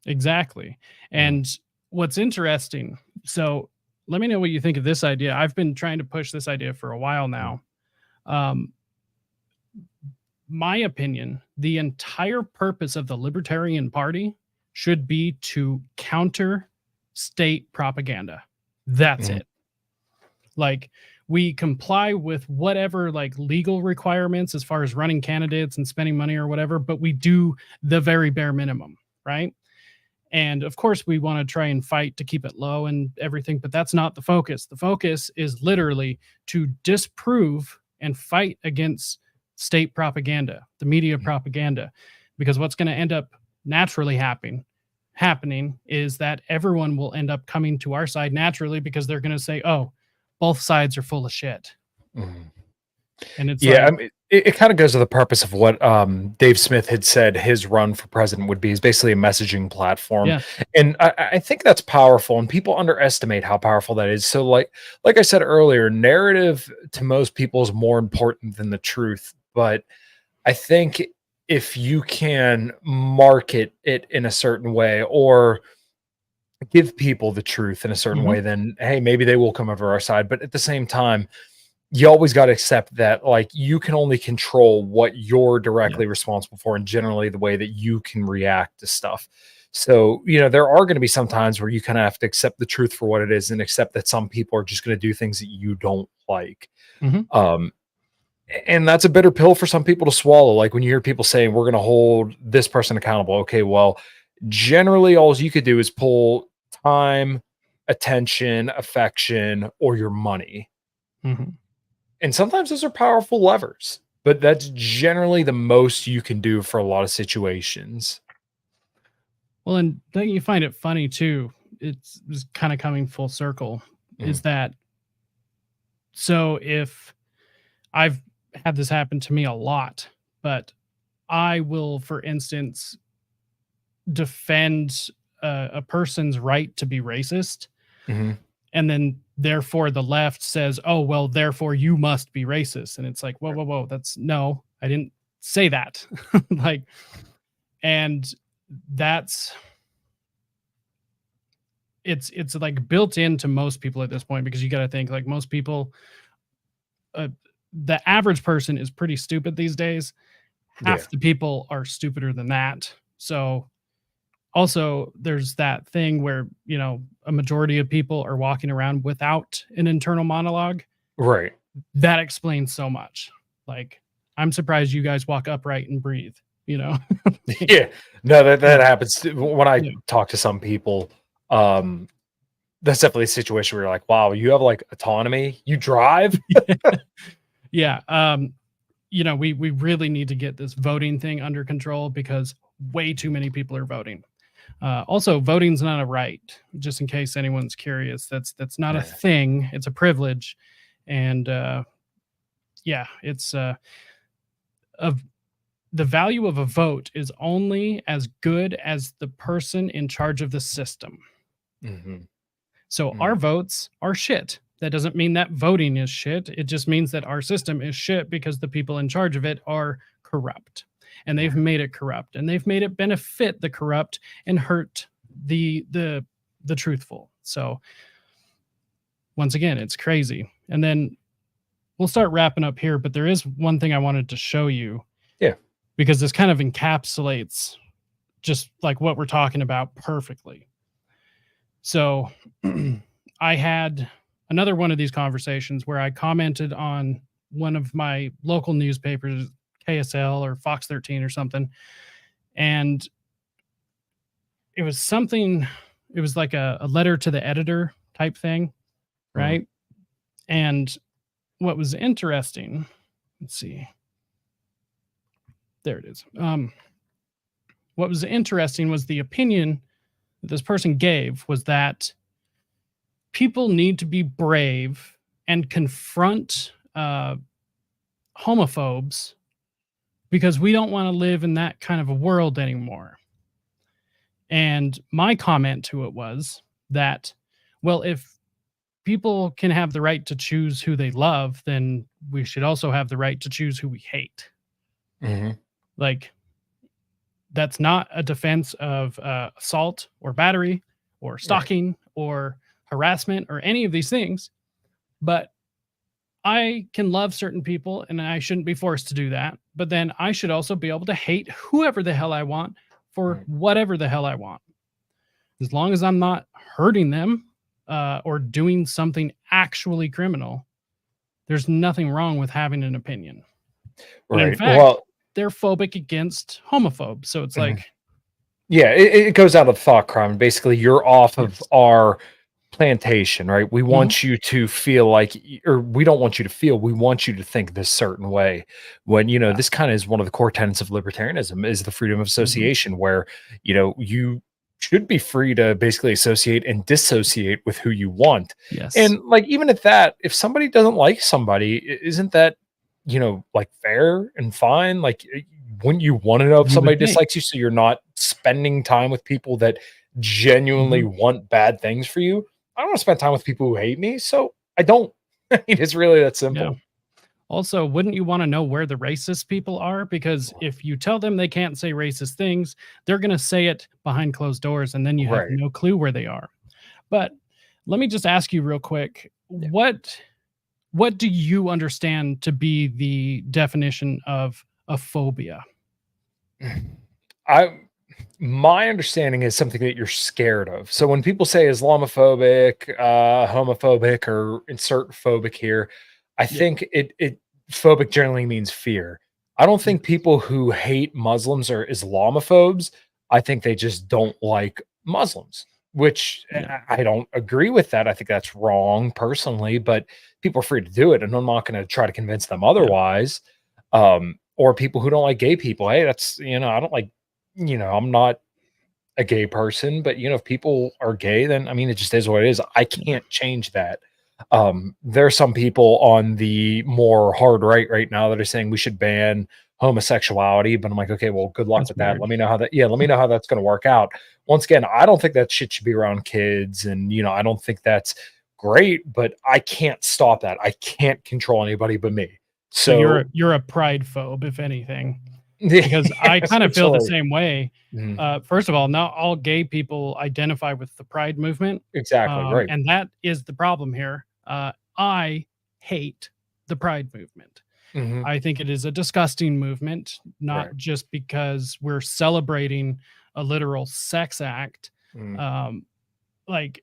S1: Exactly. And what's interesting, so let me know what you think of this idea. I've been trying to push this idea for a while now. My opinion, the entire purpose of the Libertarian Party should be to counter state propaganda. That's it. Like, we comply with whatever like legal requirements as far as running candidates and spending money or whatever, but we do the very bare minimum, right? And of course we want to try and fight to keep it low and everything, but that's not the focus. The focus is literally to disprove and fight against state propaganda, the media propaganda, because what's going to end up naturally happening is that everyone will end up coming to our side naturally, because they're going to say, oh, both sides are full of shit. And it's
S2: I mean, it kind of goes to the purpose of what Dave Smith had said his run for president would be, is basically a messaging platform. And I think that's powerful, and people underestimate how powerful that is. So like I said earlier, narrative to most people is more important than the truth. But I think if you can market it in a certain way or give people the truth in a certain way, then, hey, maybe they will come over our side. But at the same time, you always got to accept that, like, you can only control what you're directly responsible for, and generally the way that you can react to stuff. So, there are going to be some times where you kind of have to accept the truth for what it is, and accept that some people are just going to do things that you don't like.
S1: Mhm.
S2: And that's a bitter pill for some people to swallow. Like when you hear people saying, we're going to hold this person accountable. Okay, well, generally all you could do is pull time, attention, affection, or your money.
S1: Mhm.
S2: And sometimes those are powerful levers, but that's generally the most you can do for a lot of situations.
S1: Well, and don't you find it funny too? It's kind of coming full circle. Is that so? If I've had this happen to me a lot, but I will, for instance, defend a person's right to be racist,
S2: Mhm.
S1: and then therefore the left says, "Oh, well, therefore you must be racist," and it's like, whoa, whoa, whoa, that's no, I didn't say that, like, and that's it's like built into most people at this point because you got to think like most people, uh, the average person is pretty stupid these days.
S2: Yeah.
S1: Half the people are stupider than that. So also there's that thing where, a majority of people are walking around without an internal monologue.
S2: Right.
S1: That explains so much. Like, I'm surprised you guys walk upright and breathe,
S2: Yeah. No, that
S1: Yeah.
S2: happens when I
S1: Yeah.
S2: talk to some people. That's definitely a situation where you're like, wow, you have like autonomy, you drive.
S1: Yeah. We really need to get this voting thing under control because way too many people are voting. Also, voting's not a right. Just in case anyone's curious, that's not a thing. It's a privilege, and it's of the value of a vote is only as good as the person in charge of the system.
S2: Mhm.
S1: So our votes are shit. That doesn't mean that voting is shit. It just means that our system is shit because the people in charge of it are corrupt. And they've made it corrupt, and they've made it benefit the corrupt and hurt the truthful. So once again, it's crazy. And then we'll start wrapping up here, but there is one thing I wanted to show you.
S2: Yeah.
S1: Because this kind of encapsulates just like what we're talking about perfectly. So I had another one of these conversations where I commented on one of my local newspapers, KSL or Fox 13 or something. And it was like a letter to the editor type thing. Right. And what was interesting, let's see. There it is. What was interesting was the opinion that this person gave was that people need to be brave and confront homophobes because we don't want to live in that kind of a world anymore. And my comment to it was that, well, if people can have the right to choose who they love, then we should also have the right to choose who we hate. Like, that's not a defense of assault or battery or stalking or harassment or any of these things. But I can love certain people and I shouldn't be forced to do that. But then I should also be able to hate whoever the hell I want for whatever the hell I want. As long as I'm not hurting them or doing something actually criminal, there's nothing wrong with having an opinion. And in fact, they're phobic against homophobes. So it's like,
S2: yeah, it goes out of thought crime. Basically, you're off of our plantation, right? We want you to feel like, or we don't want you to feel, we want you to think this certain way. When, this kind of is one of the core tenets of libertarianism is the freedom of association, where, you should be free to basically associate and dissociate with who you want.
S1: Yes.
S2: And like, even at that, if somebody doesn't like somebody, isn't that, like fair and fine? Like, wouldn't you want to know if somebody dislikes you so you're not spending time with people that genuinely want bad things for you? I don't want to spend time with people who hate me, so I don't. It's really that simple.
S1: Yeah. Also, wouldn't you want to know where the racist people are? Because if you tell them they can't say racist things, they're going to say it behind closed doors, and then you have no clue where they are. But let me just ask you real quick, what what do you understand to be the definition of a phobia?
S2: My understanding is something that you're scared of. So when people say Islamophobic, homophobic, or insert phobic here, I think it phobic generally means fear. I don't think people who hate Muslims are Islamophobes. I think they just don't like Muslims, which I don't agree with that. I think that's wrong personally, but people are free to do it, and I'm not going to try to convince them otherwise. Or people who don't like gay people. Hey, that's, I don't like, I'm not a gay person, but if people are gay, then I mean, it just is what it is. I can't change that. There are some people on the more hard right now that are saying we should ban homosexuality, but I'm like, okay, well, good luck with that. Let me know how that's going to work out. Once again, I don't think that shit should be around kids, and I don't think that's great, but I can't stop that. I can't control anybody but me. So
S1: you're a pride phobe, if anything, because I kind of feel the same way. First of all, not all gay people identify with the pride movement.
S2: Exactly, right.
S1: And that is the problem here. I hate the pride movement. I think it is a disgusting movement, not just because we're celebrating a literal sex act. Like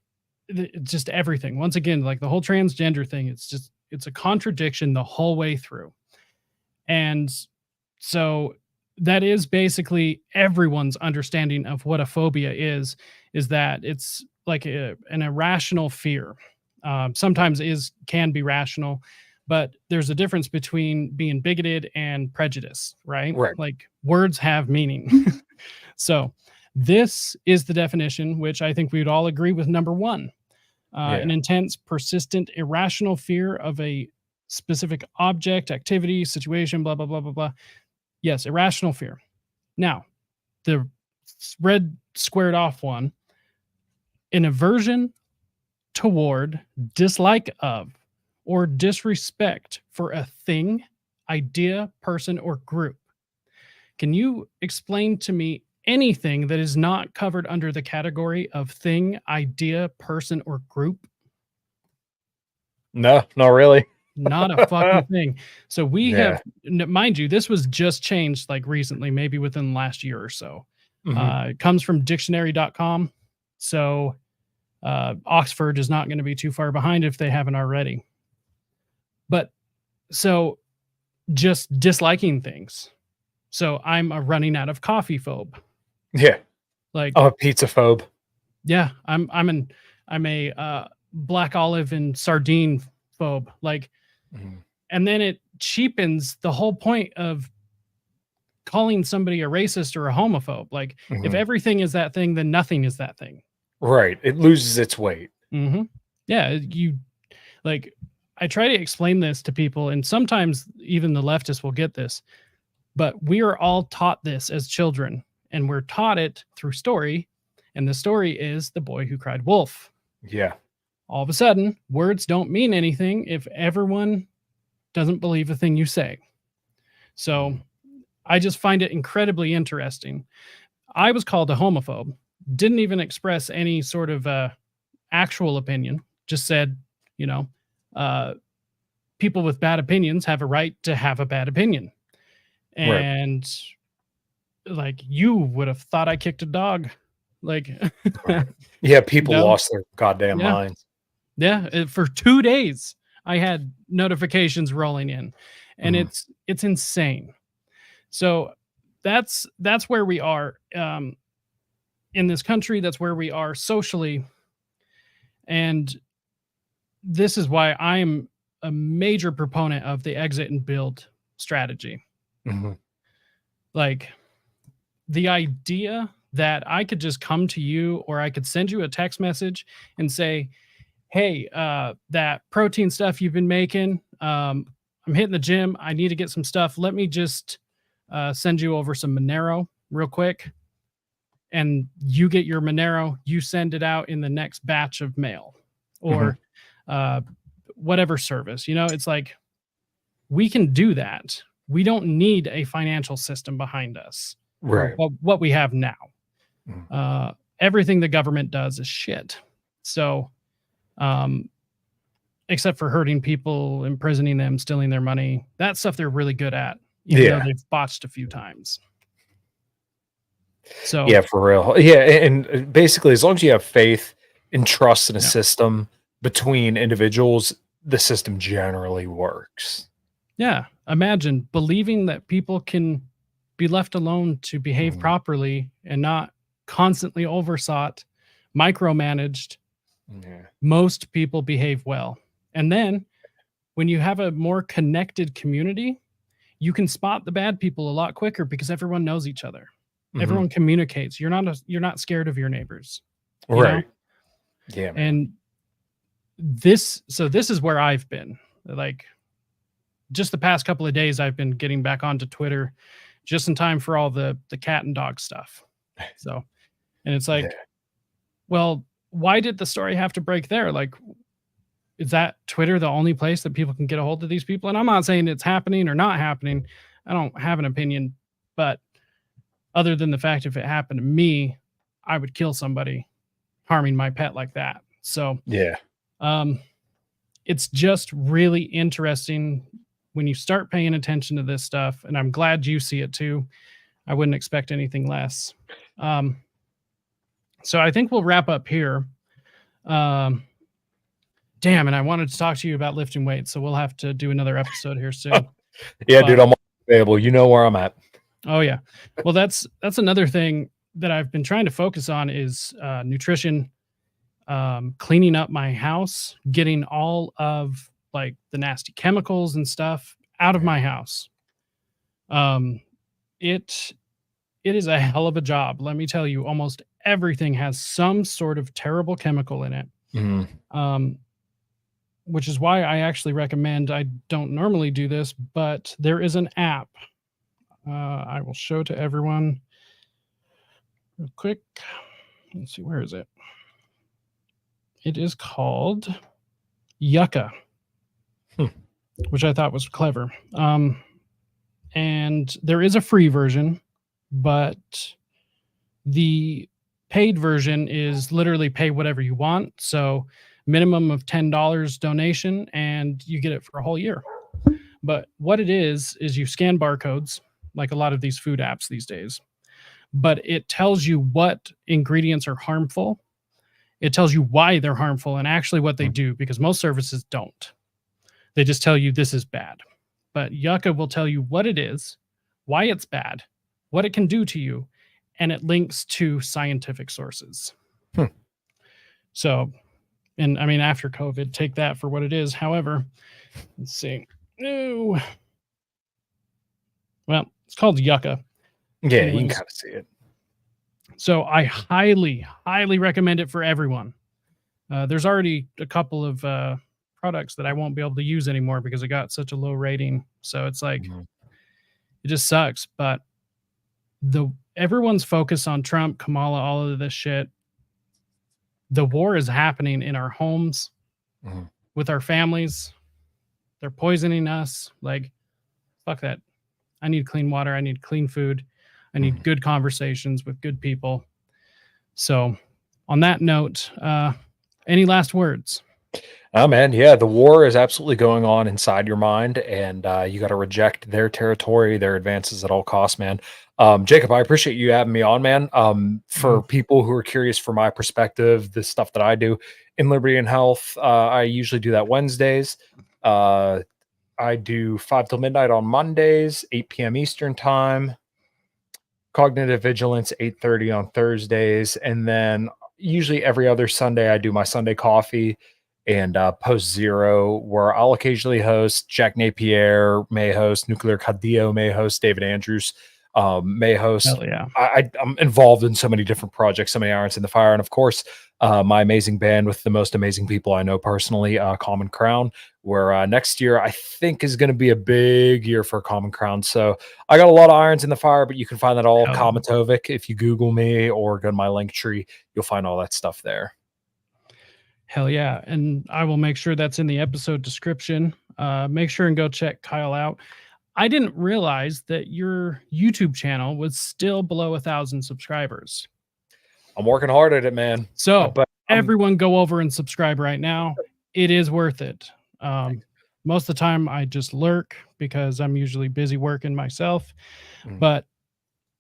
S1: just everything. Once again, like the whole transgender thing, it's a contradiction the whole way through. And so that is basically everyone's understanding of what a phobia is that it's like an irrational fear. Sometimes can be rational, but there's a difference between being bigoted and prejudice, right? Like words have meaning. So this is the definition, which I think we would all agree with number one. An intense, persistent, irrational fear of a specific object, activity, situation, blah, blah, blah, blah, blah. Yes, irrational fear. Now, the red squared off one, an aversion toward, dislike of, or disrespect for a thing, idea, person, or group. Can you explain to me anything that is not covered under the category of thing, idea, person, or group?
S2: No, not really.
S1: Not a fucking thing. So we have, mind you, this was just changed like recently, maybe within the last year or so. It comes from dictionary.com. So Oxford is not going to be too far behind if they haven't already. But so just disliking things. So I'm a running out of coffee phobe.
S2: Yeah.
S1: Like
S2: I'm a pizza phobe.
S1: Yeah. I'm a black olive and sardine phobe. Like, and then it cheapens the whole point of calling somebody a racist or a homophobe. Like if everything is that thing, then nothing is that thing.
S2: Right. It loses its weight.
S1: Yeah. I try to explain this to people, and sometimes even the leftists will get this, but we are all taught this as children, and we're taught it through story. And the story is the boy who cried wolf.
S2: Yeah.
S1: All of a sudden, words don't mean anything if everyone doesn't believe the thing you say. So I just find it incredibly interesting. I was called a homophobe, didn't even express any sort of actual opinion, just said, people with bad opinions have a right to have a bad opinion. And like, you would have thought I kicked a dog. Like,
S2: yeah, people lost their goddamn minds.
S1: Yeah, for 2 days I had notifications rolling in, and it's insane. So that's where we are in this country. That's where we are socially, and this is why I'm a major proponent of the exit and build strategy. Like the idea that I could just come to you, or I could send you a text message and say, hey, that protein stuff you've been making, I'm hitting the gym. I need to get some stuff. Let me just send you over some Monero real quick. And you get your Monero, you send it out in the next batch of mail, or whatever service. It's like, we can do that. We don't need a financial system behind us.
S2: Right.
S1: What we have now. Everything the government does is shit. So, and except for hurting people, imprisoning them, stealing their money. That stuff they're really good at, even though they've botched a few times. So
S2: yeah, for real. Yeah, and basically, as long as you have faith and trust in a system between individuals, the system generally works.
S1: Yeah, imagine believing that people can be left alone to behave properly and not constantly oversought, micromanaged.
S2: Yeah.
S1: Most people behave well. And then when you have a more connected community, you can spot the bad people a lot quicker because everyone knows each other. Everyone communicates. You're not scared of your neighbors. You know?
S2: Yeah, man.
S1: And this is where I've been. Like, just the past couple of days, I've been getting back onto Twitter just in time for all the cat and dog stuff. So, and it's like, well, why did the story have to break there? Like, is that Twitter the only place that people can get a hold of these people? And I'm not saying it's happening or not happening. I don't have an opinion, but other than the fact, if it happened to me, I would kill somebody harming my pet like that. So, it's just really interesting when you start paying attention to this stuff, and I'm glad you see it too. I wouldn't expect anything less. So I think we'll wrap up here. Damn, and I wanted to talk to you about lifting weights, so we'll have to do another episode here soon.
S2: Yeah, dude, I'm available. You know where I'm at.
S1: Oh yeah. Well, that's another thing that I've been trying to focus on is nutrition, cleaning up my house, getting all of like the nasty chemicals and stuff out of my house. It is a hell of a job. Let me tell you, almost everything has some sort of terrible chemical in it. Which is why I actually recommend, I don't normally do this, but there is an app. I will show to everyone real quick. Let's see, where is it? It is called Yucca, which I thought was clever. And there is a free version, but the paid version is literally pay whatever you want. So minimum of $10 donation, and you get it for a whole year. But what it is you scan barcodes, like a lot of these food apps these days, but it tells you what ingredients are harmful. It tells you why they're harmful and actually what they do, because most services don't. They just tell you this is bad. But Yucca will tell you what it is, why it's bad, what it can do to you, and it links to scientific sources. So, and I mean, after COVID, take that for what it is. However, let's see. No. Well, it's called Yucca.
S2: Yeah,
S1: Anyways.
S2: you can kind of see it.
S1: So I highly, highly recommend it for everyone. There's already a couple of products that I won't be able to use anymore because it got such a low rating. So it's like, it just sucks. But everyone's focus on Trump, Kamala, all of this shit. The war is happening in our homes, with our families. They're poisoning us. Like, fuck that. I need clean water. I need clean food. I need good conversations with good people. So on that note, any last words?
S2: Oh, man. Yeah, the war is absolutely going on inside your mind, and you got to reject their territory, their advances at all costs, man. Jacob, I appreciate you having me on, man. For people who are curious for my perspective, the stuff that I do in Liberty and Health, I usually do that Wednesdays. I do 5 till midnight on Mondays, 8 p.m. Eastern time. Cognitive Vigilance, 8:30 on Thursdays. And then usually every other Sunday, I do my Sunday Coffee and Post Zero, where I'll occasionally host. Jack Napier may host, Nuclear Cadillo may host, David Andrews may host.
S1: Hell yeah.
S2: I'm involved in so many different projects, so many irons in the fire. And of course, my amazing band with the most amazing people I know personally, Common Crown, where next year I think is going to be a big year for Common Crown. So I got a lot of irons in the fire, but you can find that all Matovcik. If you Google me or go to my link tree, you'll find all that stuff there.
S1: Hell yeah. And I will make sure that's in the episode description. Make sure and go check Kyle out. I didn't realize that your YouTube channel was still below 1,000 subscribers.
S2: I'm working hard at it, man.
S1: So everyone go over and subscribe right now. It is worth it. Most of the time I just lurk because I'm usually busy working myself.
S2: Mm.
S1: But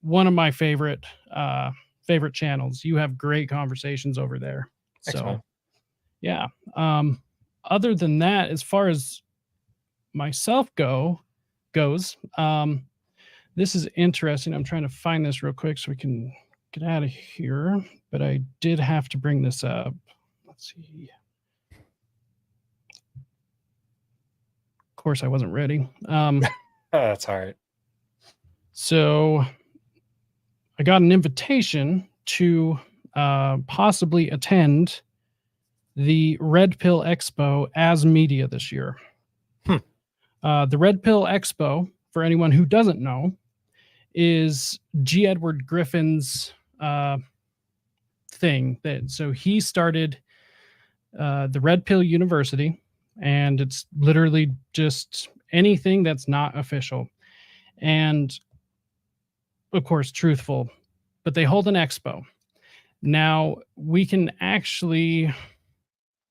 S1: one of my favorite channels. You have great conversations over there.
S2: Thanks,
S1: So
S2: man.
S1: yeah. Other than that, as far as myself goes, this is interesting. I'm trying to find this real quick so we can get out of here, but I did have to bring this up. Let's see. Of course, I wasn't ready.
S2: That's all right.
S1: So I got an invitation to possibly attend the Red Pill Expo as media this year. The Red Pill Expo, for anyone who doesn't know, is G. Edward Griffin's thing. So he started the Red Pill University, and it's literally just anything that's not official. And of course, truthful, but they hold an expo. Now we can actually,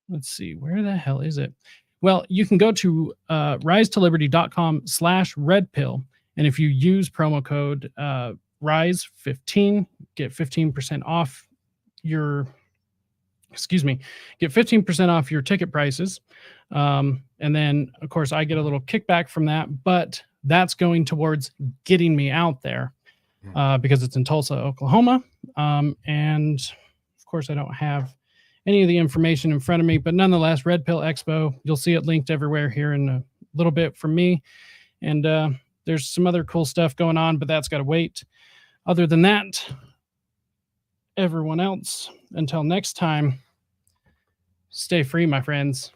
S1: let's see, where the hell is it? Well, you can go to risetoliberty.com/redpill. And if you use promo code RISE15, get 15% off your, get 15% off your ticket prices. And then of course I get a little kickback from that, but that's going towards getting me out there. Because it's in Tulsa, Oklahoma. And of course, I don't have any of the information in front of me, but nonetheless, Red Pill Expo, you'll see it linked everywhere here in a little bit from me. And there's some other cool stuff going on, but that's got to wait. Other than that, everyone else, until next time, stay free, my friends.